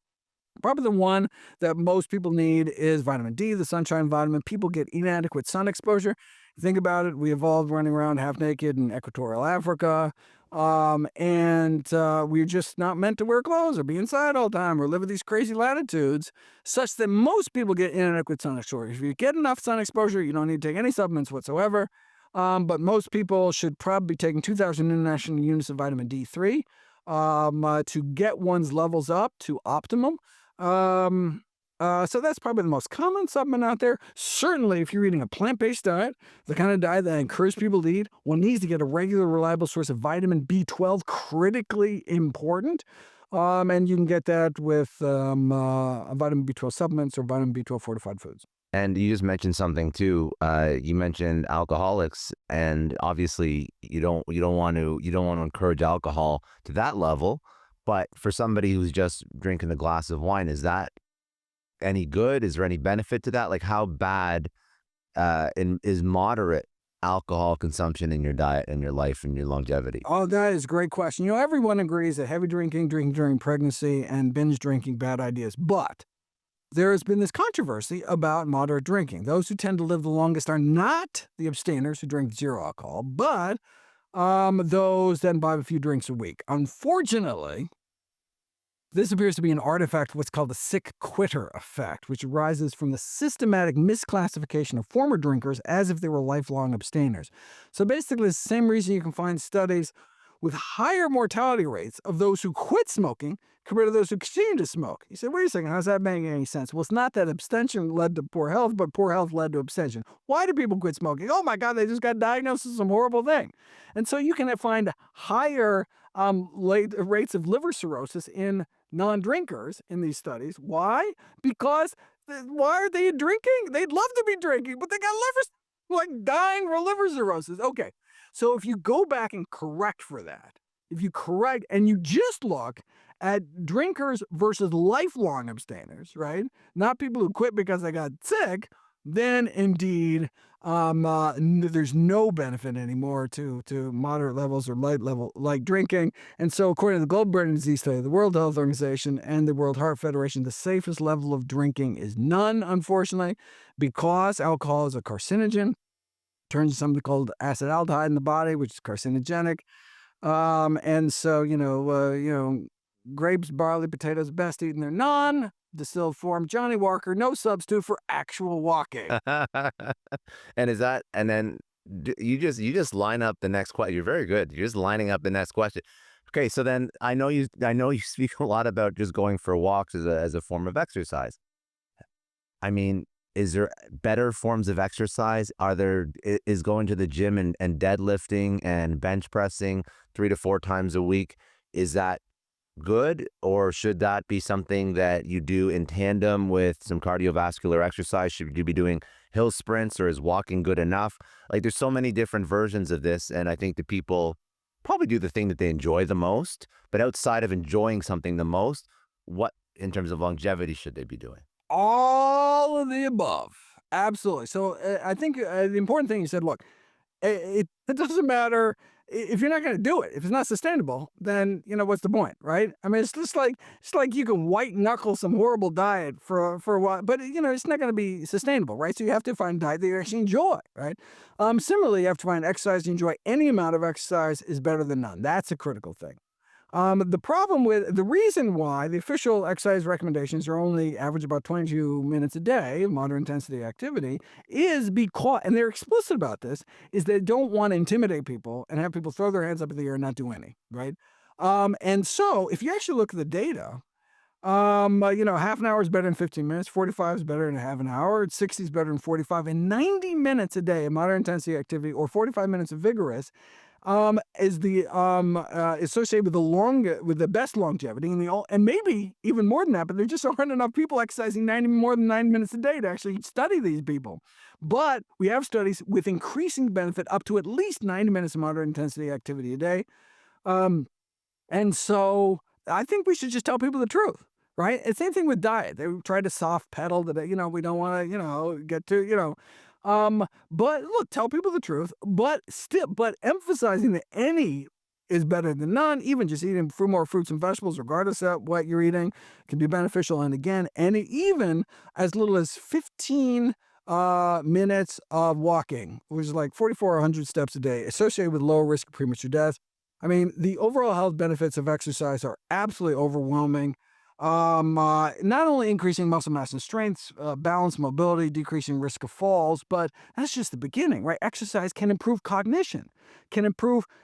probably the one that most people need is vitamin D, the sunshine vitamin. People get inadequate sun exposure. Think about it. We evolved running around half naked in equatorial Africa. And we're just not meant to wear clothes or be inside all the time or live at these crazy latitudes, such that most people get inadequate sun exposure. If you get enough sun exposure, you don't need to take any supplements whatsoever. But most people should probably be taking 2,000 international units of vitamin D3 to get one's levels up to optimum. So that's probably the most common supplement out there. Certainly, if you're eating a plant-based diet, the kind of diet that I encourage people to eat, one needs to get a regular, reliable source of vitamin B12, critically important. And you can get that with vitamin B12 supplements or vitamin B12 fortified foods. And you just mentioned something too. You mentioned alcoholics, and obviously you don't want to encourage alcohol to that level. But for somebody who's just drinking a glass of wine, is that any good? Is there any benefit to that? Like, how bad is moderate alcohol consumption in your diet and your life and your longevity? Oh, that is a great question. Everyone agrees that heavy drinking during pregnancy, and binge drinking, bad ideas. But there has been this controversy about moderate drinking. Those who tend to live the longest are not the abstainers who drink zero alcohol, but those that imbibe a few drinks a week. Unfortunately, this appears to be an artifact of what's called the sick quitter effect, which arises from the systematic misclassification of former drinkers as if they were lifelong abstainers. So basically, it's the same reason you can find studies with higher mortality rates of those who quit smoking compared to those who continue to smoke. You say, wait a second, how's that making any sense? Well, it's not that abstention led to poor health, but poor health led to abstention. Why do people quit smoking? Oh my God, they just got diagnosed with some horrible thing. And so you can find higher rates of liver cirrhosis in non-drinkers in these studies. Why? Because why are they drinking? They'd love to be drinking, but they got dying from liver cirrhosis. Okay, so if you go back and correct for that, if you correct and you just look at drinkers versus lifelong abstainers, right? Not people who quit because they got sick, then indeed there's no benefit anymore to moderate levels or light drinking. And so according to the Global Brain Disease Study, the World Health Organization, and the World Heart Federation, the safest level of drinking is none, unfortunately, because alcohol is a carcinogen. Turns into something called acetaldehyde in the body, which is carcinogenic. And so, grapes, barley, potatoes, best eaten in their non-distilled form. Johnny Walker, no substitute for actual walking. And then you just line up the next question. You're very good. You're just lining up the next question. Okay, so then I know you speak a lot about just going for walks as a form of exercise. I mean, is there better forms of exercise? Is going to the gym and deadlifting and bench pressing 3 to 4 times a week, is that good, or should that be something that you do in tandem with some cardiovascular exercise? Should you be doing hill sprints, or is walking good enough? Like, there's so many different versions of this, and I think the people probably do the thing that they enjoy the most. But outside of enjoying something the most, what in terms of longevity should they be doing? All of the above. Absolutely. So I think the important thing you said, look, it doesn't matter if you're not going to do it. If it's not sustainable, then, what's the point, right? I mean, it's like you can white knuckle some horrible diet for a while, but, it's not going to be sustainable, right? So you have to find a diet that you actually enjoy, right? Similarly, you have to find exercise you enjoy. Any amount of exercise is better than none. That's a critical thing. The reason why the official exercise recommendations are only average about 22 minutes a day of moderate intensity activity is because, and they're explicit about this, is they don't want to intimidate people and have people throw their hands up in the air and not do any, right? And so if you actually look at the data, half an hour is better than 15 minutes, 45 is better than half an hour, 60 is better than 45, and 90 minutes a day of moderate intensity activity or 45 minutes of vigorous is associated with the best longevity and maybe even more than that, but there just aren't enough people exercising more than 90 minutes a day to actually study these people. But we have studies with increasing benefit up to at least 90 minutes of moderate intensity activity a day. And so I think we should just tell people the truth, right? It's the same thing with diet. They try to soft pedal that, we don't want to, get to, but look, tell people the truth, but emphasizing that any is better than none, even just eating more fruits and vegetables, regardless of what you're eating, can be beneficial. And again, even as little as 15 minutes of walking, which is like 4,400 steps a day, associated with lower risk of premature death. I mean, the overall health benefits of exercise are absolutely overwhelming. Not only increasing muscle mass and strength, balance, mobility, decreasing risk of falls, but that's just the beginning, right? Exercise can improve cognition, can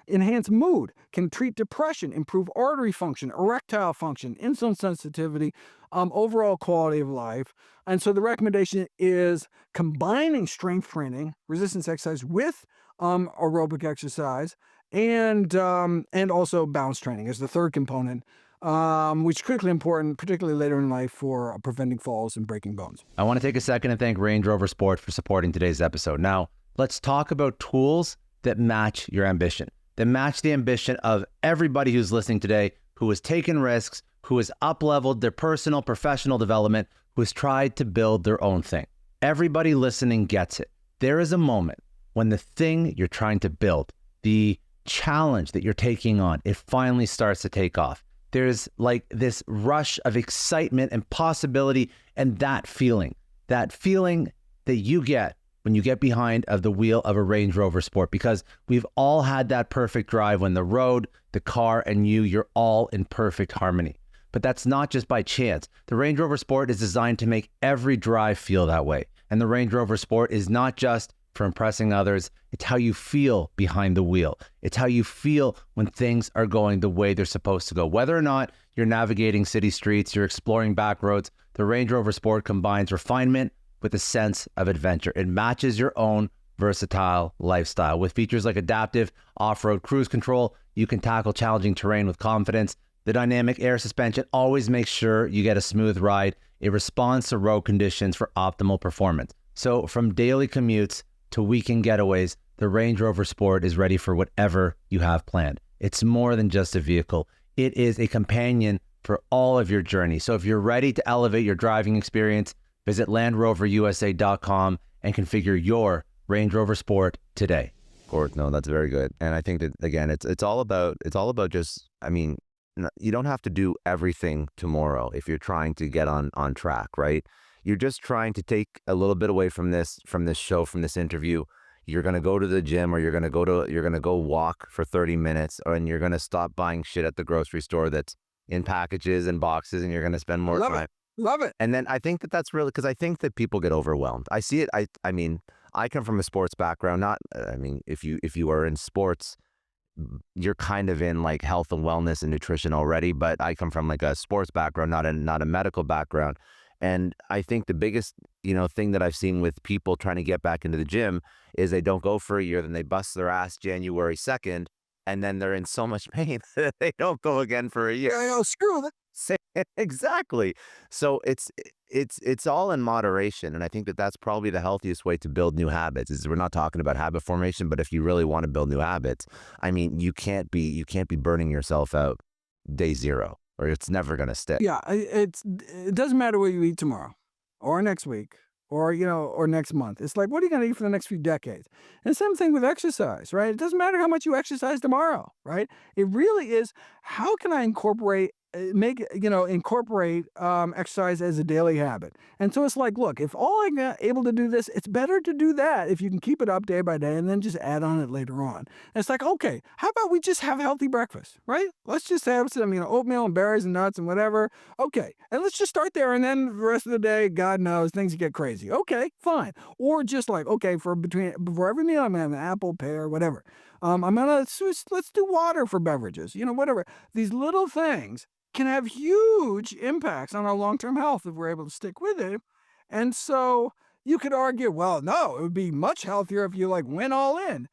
enhance mood, can treat depression, improve artery function, erectile function, insulin sensitivity, overall quality of life. And so the recommendation is combining strength training, resistance exercise with aerobic exercise, and also balance training as the third component, which is critically important, particularly later in life for preventing falls and breaking bones. I want to take a second and thank Range Rover Sport for supporting today's episode. Now, let's talk about tools that match your ambition, that match the ambition of everybody who's listening today, who has taken risks, who has up-leveled their personal, professional development, who has tried to build their own thing. Everybody listening gets it. There is a moment when the thing you're trying to build, the challenge that you're taking on, it finally starts to take off. There's like this rush of excitement and possibility, and that feeling that you get when you get behind of the wheel of a Range Rover Sport, because we've all had that perfect drive when the road, the car, and you're all in perfect harmony. But that's not just by chance. The Range Rover Sport is designed to make every drive feel that way. And the Range Rover Sport is not just for impressing others. It's how you feel behind the wheel. It's how you feel when things are going the way they're supposed to go. Whether or not you're navigating city streets, you're exploring back roads, the Range Rover Sport combines refinement with a sense of adventure. It matches your own versatile lifestyle. With features like adaptive off-road cruise control, you can tackle challenging terrain with confidence. The dynamic air suspension always makes sure you get a smooth ride. It responds to road conditions for optimal performance. So from daily commutes to weekend getaways, the Range Rover Sport is ready for whatever you have planned. It's more than just a vehicle. It is a companion for all of your journey. So if you're ready to elevate your driving experience, visit LandRoverUSA.com and configure your Range Rover Sport today. Gord, no, that's very good. And I think that, again, it's all about just, you don't have to do everything tomorrow if you're trying to get on track, right? You're just trying to take a little bit away from this show, from this interview. You're going to go to the gym, or you're going to go walk for 30 minutes, and you're going to stop buying shit at the grocery store that's in packages and boxes, and you're going to spend more time. Love it. And then I think that's really, because I think that people get overwhelmed. I see it. I come from a sports background. If you are in sports, you're kind of in like health and wellness and nutrition already, but I come from like a sports background, not a medical background. And I think the biggest, thing that I've seen with people trying to get back into the gym is they don't go for a year, then they bust their ass January 2nd, and then they're in so much pain that they don't go again for a year. Yeah, screw that. Exactly. So it's all in moderation, and I think that that's probably the healthiest way to build new habits. Is we're not talking about habit formation, but if you really want to build new habits, you can't be burning yourself out day zero, or it's never going to stick. Yeah, it doesn't matter what you eat tomorrow or next week or next month. It's like, what are you going to eat for the next few decades? And same thing with exercise, right? It doesn't matter how much you exercise tomorrow, right? It really is, how can I incorporate incorporate exercise as a daily habit. And so it's like, look, if all I'm able to do this, it's better to do that if you can keep it up day by day and then just add on it later on. And it's like, okay, how about we just have healthy breakfast, right? Let's just have some, oatmeal and berries and nuts and whatever. Okay. And let's just start there. And then the rest of the day, God knows, things get crazy. Okay, fine. Or just like, okay, before every meal, I'm going to have an apple, pear, whatever. Let's do water for beverages, whatever. These little things can have huge impacts on our long-term health if we're able to stick with it. And so you could argue, well, no, it would be much healthier if you went all in.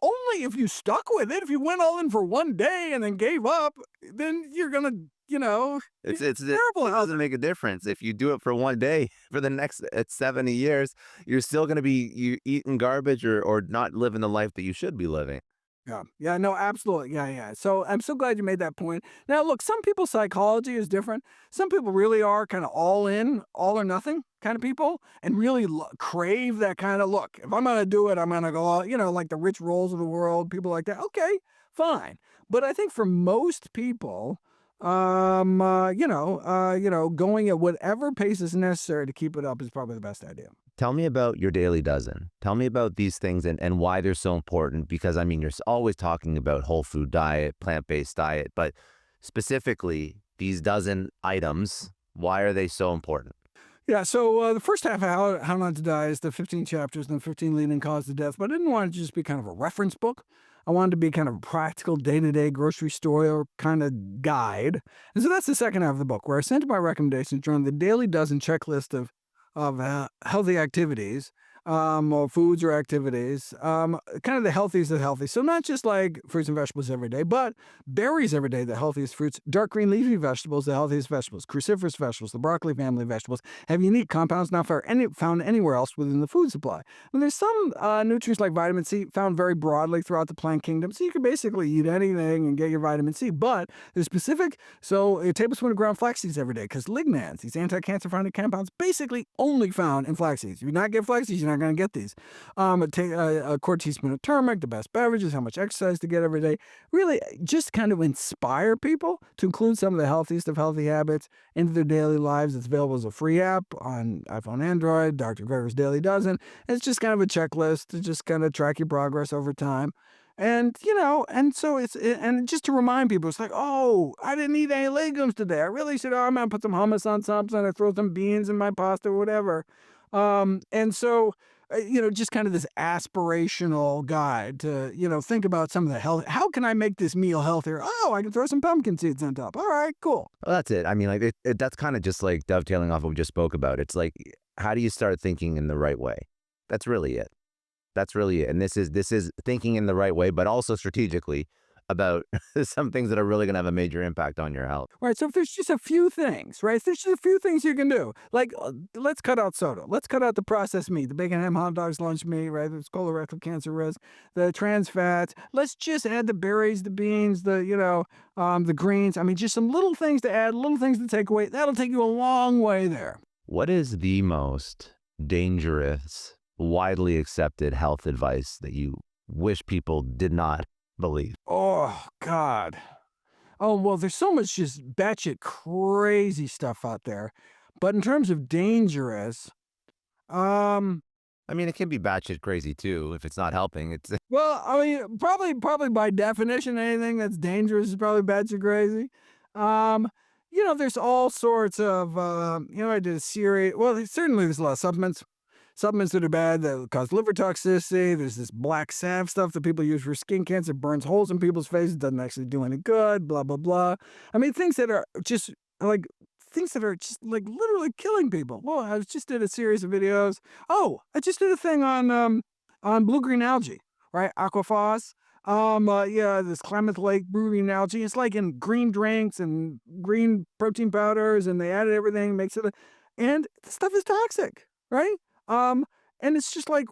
Only if you stuck with it. If you went all in for one day and then gave up, then you're gonna, It terrible health. doesn't make a difference. If you do it for one day for the next 70 years, you're still going to be eating garbage or not living the life that you should be living. Yeah. Yeah, no, absolutely. Yeah, yeah. So I'm so glad you made that point. Now, look, some people's psychology is different. Some people really are kind of all in, all or nothing kind of people and really crave that kind of look. If I'm going to do it, I'm going to go all, like the Rich Rolls of the world, people like that. Okay, fine. But I think for most people, going at whatever pace is necessary to keep it up is probably the best idea. Tell me about your daily dozen. Tell me about these things and why they're so important. Because I mean, you're always talking about whole food diet, plant-based diet, but specifically these dozen items, why are they so important? Yeah, so the first half of How Not to Die is the 15 chapters and the 15 leading causes of death, but I didn't want it to just be kind of a reference book. I wanted to be kind of a practical day-to-day grocery store kind of guide. And so that's the second half of the book, where I sent my recommendations around the daily dozen checklist of healthy activities, or foods or activities, kind of the healthiest of healthy. So not just like fruits and vegetables every day, but berries every day, the healthiest fruits, dark green leafy vegetables, the healthiest vegetables, cruciferous vegetables, the broccoli family vegetables, have unique compounds not found anywhere else within the food supply. And there's some nutrients like vitamin C found very broadly throughout the plant kingdom. So you can basically eat anything and get your vitamin C, but there's specific, so a tablespoon of ground flax seeds every day, because lignans, these anti-cancer founding compounds, basically only found in flax seeds. If you not get flax seeds, you're not going to get these. Take a quarter teaspoon of turmeric, the best beverages, how much exercise to get every day. Really just kind of inspire people to include some of the healthiest of healthy habits into their daily lives. It's available as a free app on iPhone, Android, Dr. Greger's Daily Dozen. It's just kind of a checklist to just kind of track your progress over time. And, and so and just to remind people, it's like, oh, I didn't eat any legumes today. I really should, I'm going to put some hummus on something, or throw some beans in my pasta or whatever. And so, just kind of this aspirational guide to, think about some of the health. How can I make this meal healthier? Oh, I can throw some pumpkin seeds on top. All right, cool. Well, that's it. I mean, like that's kind of just like dovetailing off what we just spoke about. It's like, how do you start thinking in the right way? That's really it. That's really it. And this is thinking in the right way, but also strategically about some things that are really going to have a major impact on your health. Right. So if there's just a few things, right? If there's just a few things you can do, like let's cut out soda. Let's cut out the processed meat, the bacon, ham, hot dogs, lunch meat, right? There's colorectal cancer risk, the trans fats. Let's just add the berries, the beans, the greens. I mean, just some little things to add, little things to take away. That'll take you a long way there. What is the most dangerous, widely accepted health advice that you wish people did not believe? Oh, God. Oh, well, there's so much just batshit crazy stuff out there. But in terms of dangerous, I mean, it can be batshit crazy too if it's not helping. It's well, I mean, probably by definition, anything that's dangerous is probably batshit crazy. There's all sorts of, I did a series. Well, certainly there's a lot of supplements that are bad that cause liver toxicity. There's this black salve stuff that people use for skin cancer, burns holes in people's faces, doesn't actually do any good, blah, blah, blah. I mean, things that are just literally killing people. Well, I just did a series of videos. Oh, I just did a thing on blue-green algae, right? Aquafos. This Klamath Lake blue-green algae. It's like in green drinks and green protein powders, and they added everything, makes it, and the stuff is toxic, right? And it's just like,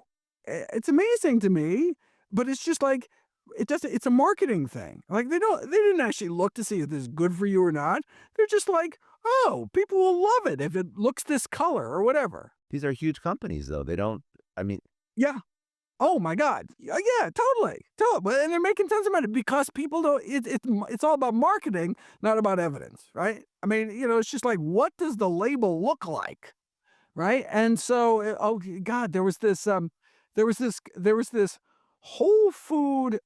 it's amazing to me, but it's just like, it's a marketing thing. Like they didn't actually look to see if this is good for you or not. They're just like, oh, people will love it if it looks this color or whatever. these are huge companies though. They don't, I mean, Yeah. Oh my God. Yeah, totally. Totally. And they're making tons of money because people don't, it's all about marketing, not about evidence, right? I mean, it's just like, what does the label look like? Right. And so, oh God, there was this whole food,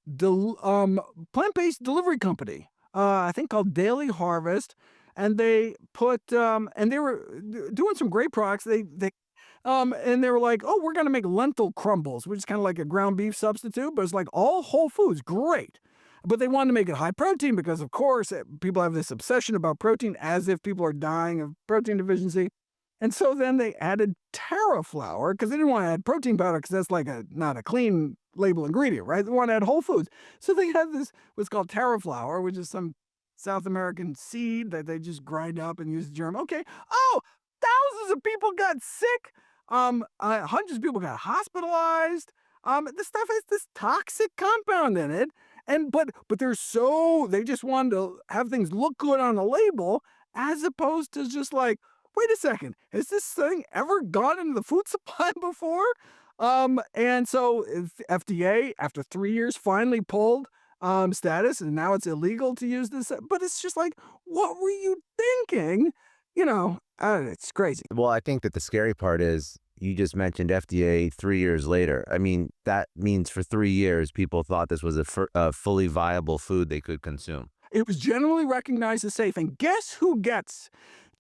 plant-based delivery company, I think called Daily Harvest. And and they were doing some great products. And they were like, "Oh, we're gonna make lentil crumbles," which is kind of like a ground beef substitute, but it's like all whole foods, great. But they wanted to make it high protein because, of course, people have this obsession about protein, as if people are dying of protein deficiency. And so then they added taro flour because they didn't want to add protein powder because that's like not a clean label ingredient, right? They want to add whole foods. So they had this what's called taro flour, which is some South American seed that they just grind up and use the germ. Okay. Oh, thousands of people got sick. Hundreds of people got hospitalized. This stuff has this toxic compound in it. And but they just wanted to have things look good on the label as opposed to just like, wait a second, has this thing ever gone into the food supply before? And so FDA, after 3 years, finally pulled status, and now it's illegal to use this. But it's just like, what were you thinking? It's crazy. Well, I think that the scary part is you just mentioned FDA 3 years later. I mean, that means for 3 years, people thought this was a fully viable food they could consume. It was generally recognized as safe. And guess who gets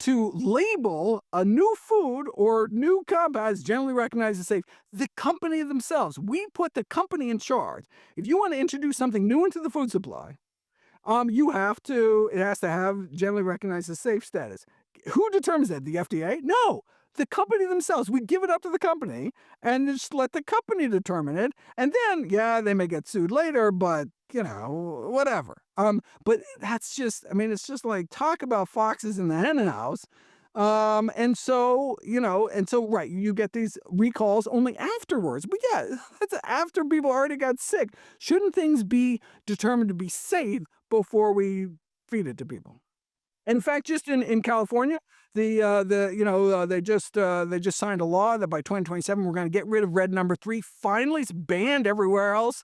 to label a new food or new compound as generally recognized as safe? The company themselves. We put the company in charge. If you want to introduce something new into the food supply, it has to have generally recognized as safe status. Who determines that? The FDA? No, the company themselves. We give it up to the company and just let the company determine it. And then, yeah, they may get sued later, but whatever. But it's just like, talk about foxes in the hen house. Right, you get these recalls only afterwards. But yeah, that's after people already got sick. Shouldn't things be determined to be safe before we feed it to people? In fact, just in California, they just signed a law that by 2027 we're going to get rid of red number 3. Finally, it's banned everywhere else,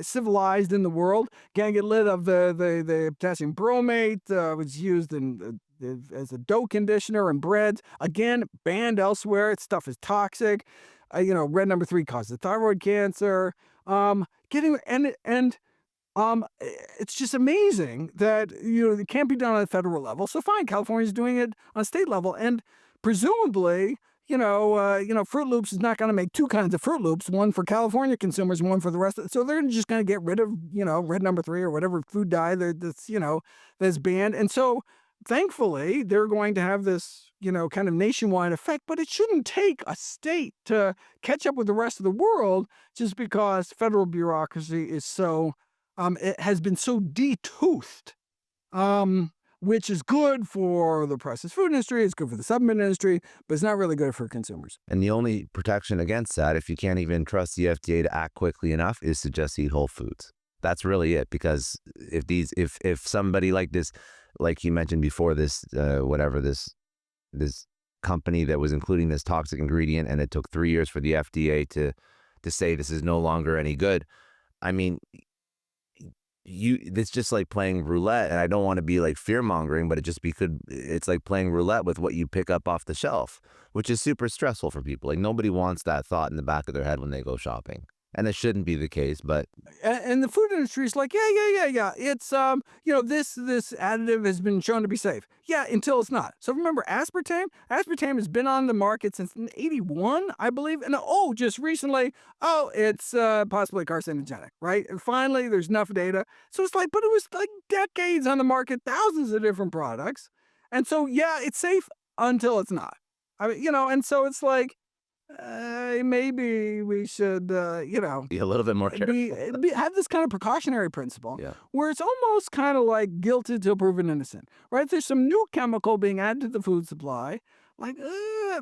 civilized in the world. Can't get rid of the potassium bromate, which is used as a dough conditioner in breads. Again, banned elsewhere. Its stuff is toxic. Red number 3 causes thyroid cancer. It's just amazing that it can't be done on a federal level. So fine, California's doing it on a state level, and presumably, Fruit Loops is not going to make 2 kinds of Fruit Loops, one for California consumers, one for the rest of it. So they're just going to get rid of red number 3 or whatever food dye that's banned. And so thankfully, they're going to have this kind of nationwide effect, but it shouldn't take a state to catch up with the rest of the world just because federal bureaucracy is it has been so detoothed, which is good for the processed food industry, it's good for the supplement industry, but it's not really good for consumers. And the only protection against that, if you can't even trust the FDA to act quickly enough, is to just eat whole foods. That's really it. Because if somebody like this, like you mentioned before, this company that was including this toxic ingredient, and it took 3 years for the FDA to say this is no longer any good. I mean, it's just like playing roulette, and I don't want to be like fear mongering, but it's like playing roulette with what you pick up off the shelf, which is super stressful for people. Like, nobody wants that thought in the back of their head when they go shopping. And it shouldn't be the case, but And the food industry is like, yeah. It's this additive has been shown to be safe. Yeah, until it's not. So remember aspartame? Aspartame has been on the market since 1981, I believe. And just recently, it's possibly carcinogenic, right? And finally, there's enough data. So it's like, but it was like decades on the market, thousands of different products. And so, yeah, it's safe until it's not. And so it's like, maybe we should, be a little bit more careful. have this kind of precautionary principle, Yeah. where it's almost kind of like guilty till proven innocent, right? There's some new chemical being added to the food supply. Like,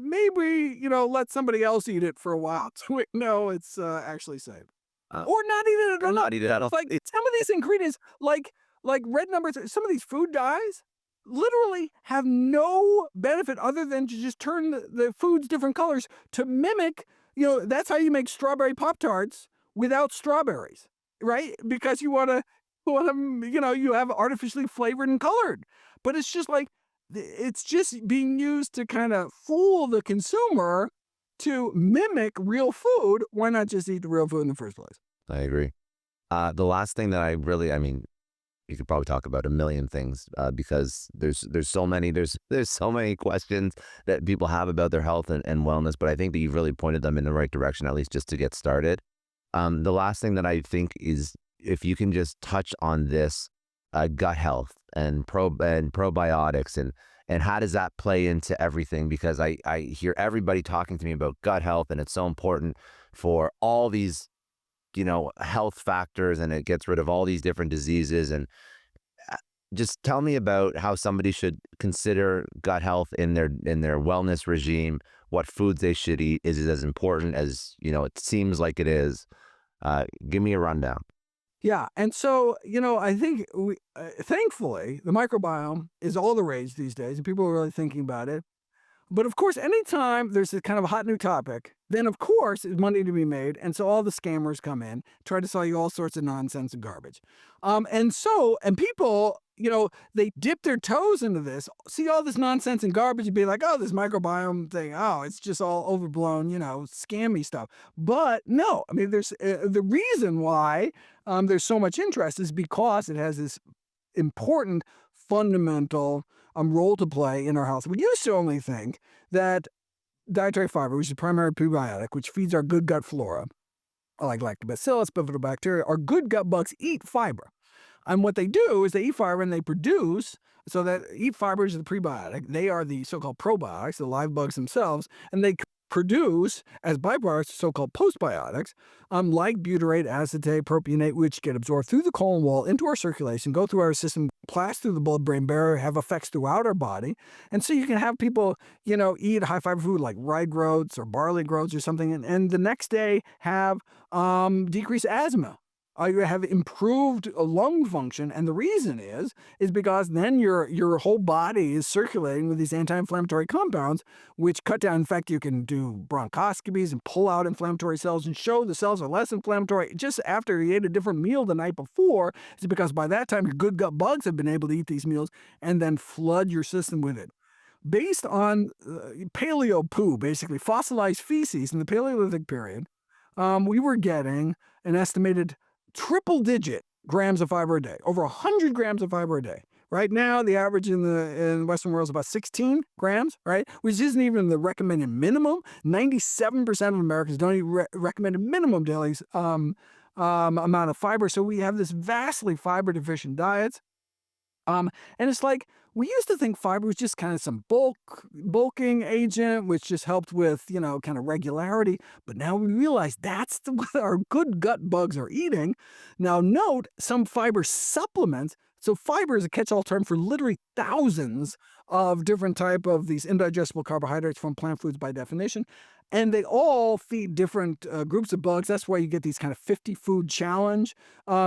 maybe, let somebody else eat it for a while so we know it's actually safe. Or not eat it at all. Not eat it at all. Like, some of these ingredients, like red numbers, some of these food dyes, literally have no benefit other than to just turn the food's different colors to mimic That's how you make strawberry Pop-Tarts without strawberries, right? Because you have artificially flavored and colored. But it's just like, it's just being used to kind of fool the consumer to mimic real food. Why not just eat the real food in the first place? I agree. The last thing that I mean, you could probably talk about a million things because there's so many there's so many questions that people have about their health and wellness, but I think that you've really pointed them in the right direction, at least just to get started. The last thing that I think is if you can just touch on this gut health and probiotics and how does that play into everything? Because I hear everybody talking to me about gut health and it's so important for all these health factors, and it gets rid of all these different diseases. And just tell me about how somebody should consider gut health in their wellness regime, what foods they should eat. Is it as important as, it seems like it is? Give me a rundown. Yeah. And so, I think thankfully, the microbiome is all the rage these days, and people are really thinking about it. But of course, anytime there's a kind of a hot new topic, then of course there's money to be made. And so all the scammers come in, try to sell you all sorts of nonsense and garbage. And people, they dip their toes into this, see all this nonsense and garbage and be like, oh, this microbiome thing, oh, it's just all overblown, scammy stuff. But no, I mean, there's the reason why there's so much interest is because it has this important fundamental role to play in our health. We used to only think that dietary fiber, which is a primary prebiotic, which feeds our good gut flora, like lactobacillus, bifidobacteria, our good gut bugs eat fiber. And what they do is they eat fiber and they produce, so that eat fiber is the prebiotic. They are the so-called probiotics, the live bugs themselves, and they produce, as byproducts, so-called postbiotics, like butyrate, acetate, propionate, which get absorbed through the colon wall into our circulation, go through our system, pass through the blood-brain barrier, have effects throughout our body. And so you can have people, eat high-fiber food like rye groats or barley groats or something, and the next day have decreased asthma. You have improved lung function, and the reason is because then your whole body is circulating with these anti-inflammatory compounds, which cut down. In fact, you can do bronchoscopies and pull out inflammatory cells and show the cells are less inflammatory just after you ate a different meal the night before. It's because by that time, your good gut bugs have been able to eat these meals and then flood your system with it. Based on paleo poo, basically fossilized feces in the Paleolithic period, we were getting an estimated triple-digit grams of fiber a day, over 100 grams of fiber a day. Right now, the average in the Western world is about 16 grams, right? Which isn't even the recommended minimum. 97% of Americans don't eat recommended minimum daily amount of fiber. So we have this vastly fiber-deficient diet. And it's like, we used to think fiber was just kind of some bulking agent, which just helped with, kind of regularity. But now we realize that's what our good gut bugs are eating. Now note, some fiber supplements. So fiber is a catch-all term for literally thousands of different type of these indigestible carbohydrates from plant foods by definition. And they all feed different groups of bugs. That's why you get these kind of 50 food challenge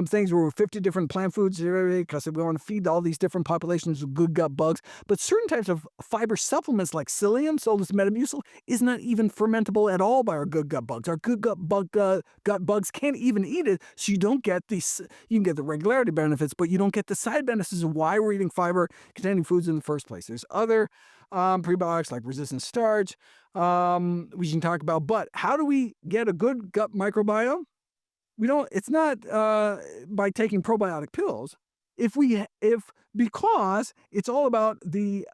things where 50 different plant foods, because we want to feed all these different populations of good gut bugs. But certain types of fiber supplements like psyllium, Solus metamucil, is not even fermentable at all by our good gut bugs. Our good gut bugs can't even eat it, so you don't get these. You can get the regularity benefits, but you don't get the side benefits of why we're eating fiber-containing foods in the first place. There's other prebiotics like resistant starch, we can talk about. But how do we get a good gut microbiome? It's not by taking probiotic pills. Because it's all about the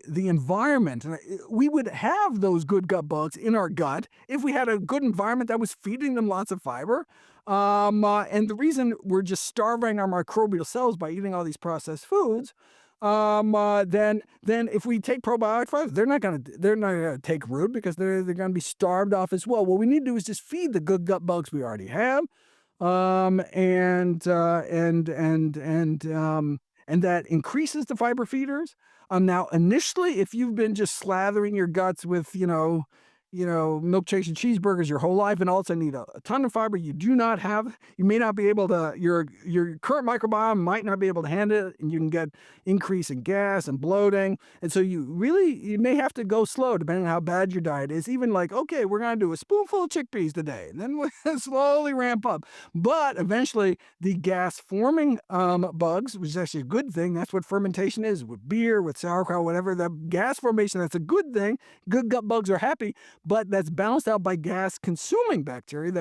environment. We would have those good gut bugs in our gut if we had a good environment that was feeding them lots of fiber. And the reason we're just starving our microbial cells by eating all these processed foods, then if we take probiotic fibers, they're not gonna take root because they're gonna be starved off as well. What we need to do is just feed the good gut bugs we already have, and that increases the fiber feeders. Now, initially, if you've been just slathering your guts with milk shakes and cheeseburgers your whole life and all of a sudden eat a ton of fiber you do not have, you may not be able to, your current microbiome might not be able to handle it, and you can get increase in gas and bloating. And so you may have to go slow depending on how bad your diet is. Even like, okay, we're going to do a spoonful of chickpeas today, and then we'll slowly ramp up. But eventually the gas forming bugs, which is actually a good thing, that's what fermentation is with beer, with sauerkraut, whatever, the gas formation, that's a good thing. Good gut bugs are happy. But that's balanced out by gas-consuming bacteria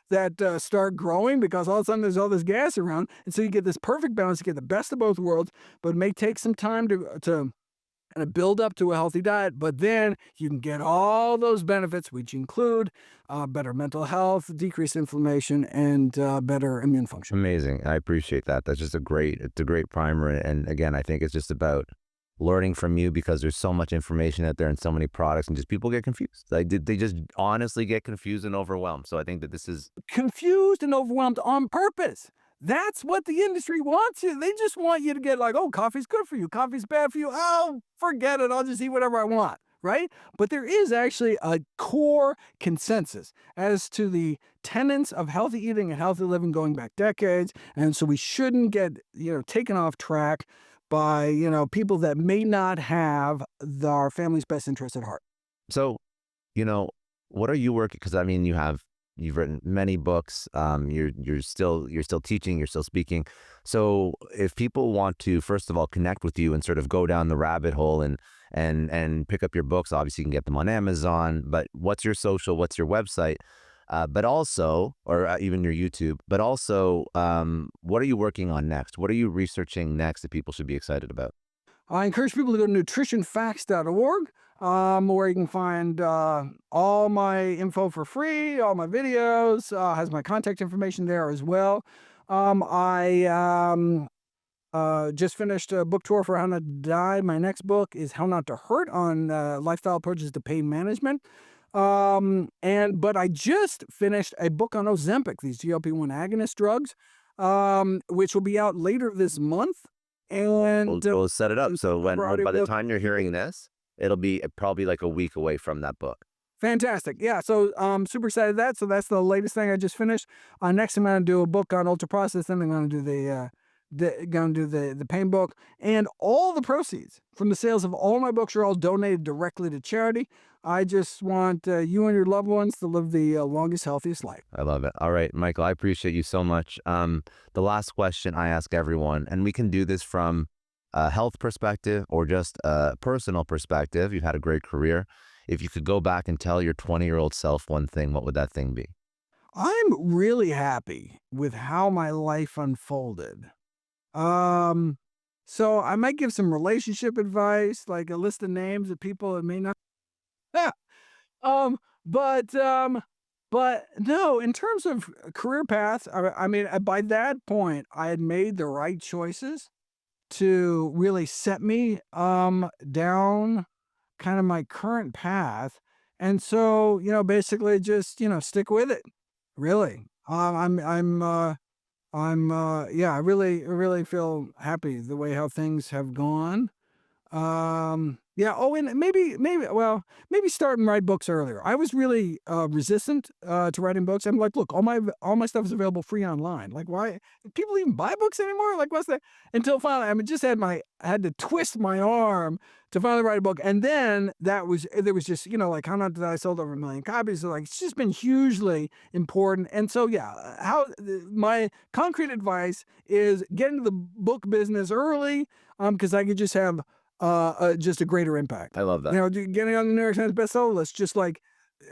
that start growing because all of a sudden there's all this gas around. And so you get this perfect balance, you get the best of both worlds, but it may take some time to kind of build up to a healthy diet. But then you can get all those benefits, which include better mental health, decreased inflammation, and better immune function. Amazing. I appreciate that. That's just it's a great primer. And again, I think it's just about learning from you because there's so much information out there and so many products, and just people get confused. They just honestly get confused and overwhelmed. So I think that this is confused and overwhelmed on purpose. That's what the industry wants you. They just want you to get like, oh, coffee's good for you, coffee's bad for you. Oh, forget it. I'll just eat whatever I want, right? But there is actually a core consensus as to the tenets of healthy eating and healthy living going back decades. And so we shouldn't get, taken off track by, people that may not have our family's best interests at heart. So, what are you working? Because I mean, you've written many books. You're still teaching. You're still speaking. So, if people want to, first of all, connect with you and sort of go down the rabbit hole and pick up your books, obviously you can get them on Amazon. But what's your social? What's your website? But also, or even your YouTube, but also, what are you working on next? What are you researching next that people should be excited about? I encourage people to go to nutritionfacts.org, where you can find all my info for free, all my videos, has my contact information there as well. I just finished a book tour for How Not to Die. My next book is How Not to Hurt on lifestyle approaches to pain management. But I just finished a book on Ozempic, these GLP-1 agonist drugs, which will be out later this month. And we'll set it up. So by the time you're hearing this, it'll be probably like a week away from that book. Fantastic. Yeah. So I'm super excited about that. So that's the latest thing I just finished. Next, I'm going to do a book on ultra processed, then I'm going to do the pain book, and all the proceeds from the sales of all my books are all donated directly to charity. I just want you and your loved ones to live the longest, healthiest life. I love it. All right, Michael, I appreciate you so much. The last question I ask everyone, and we can do this from a health perspective or just a personal perspective. You've had a great career. If you could go back and tell your 20-year-old self one thing, what would that thing be? I'm really happy with how my life unfolded. So I might give some relationship advice, like a list of names of people that may not. Yeah. But no, in terms of career paths, I mean, by that point, I had made the right choices to really set me down kind of my current path. And so, basically just, stick with it. Really. I really feel happy the way how things have gone. Yeah. Oh, and maybe start and write books earlier. I was really resistant to writing books. I'm like, look, all my stuff is available free online. Like, why do people even buy books anymore? Like, what's that? Until finally, I had to twist my arm to finally write a book, and then there was just like How Not to Die, I sold over 1 million copies. So like, it's just been hugely important. And so my concrete advice is get into the book business early, because I could just have just a greater impact. I love that. Getting on the New York Times bestseller list just like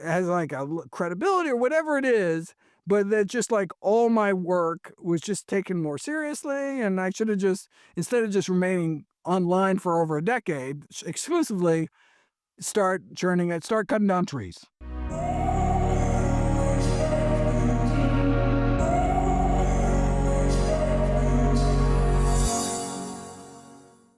has like a credibility or whatever it is, but that just like all my work was just taken more seriously, and I should have just, instead of just remaining online for over a decade exclusively, start cutting down trees.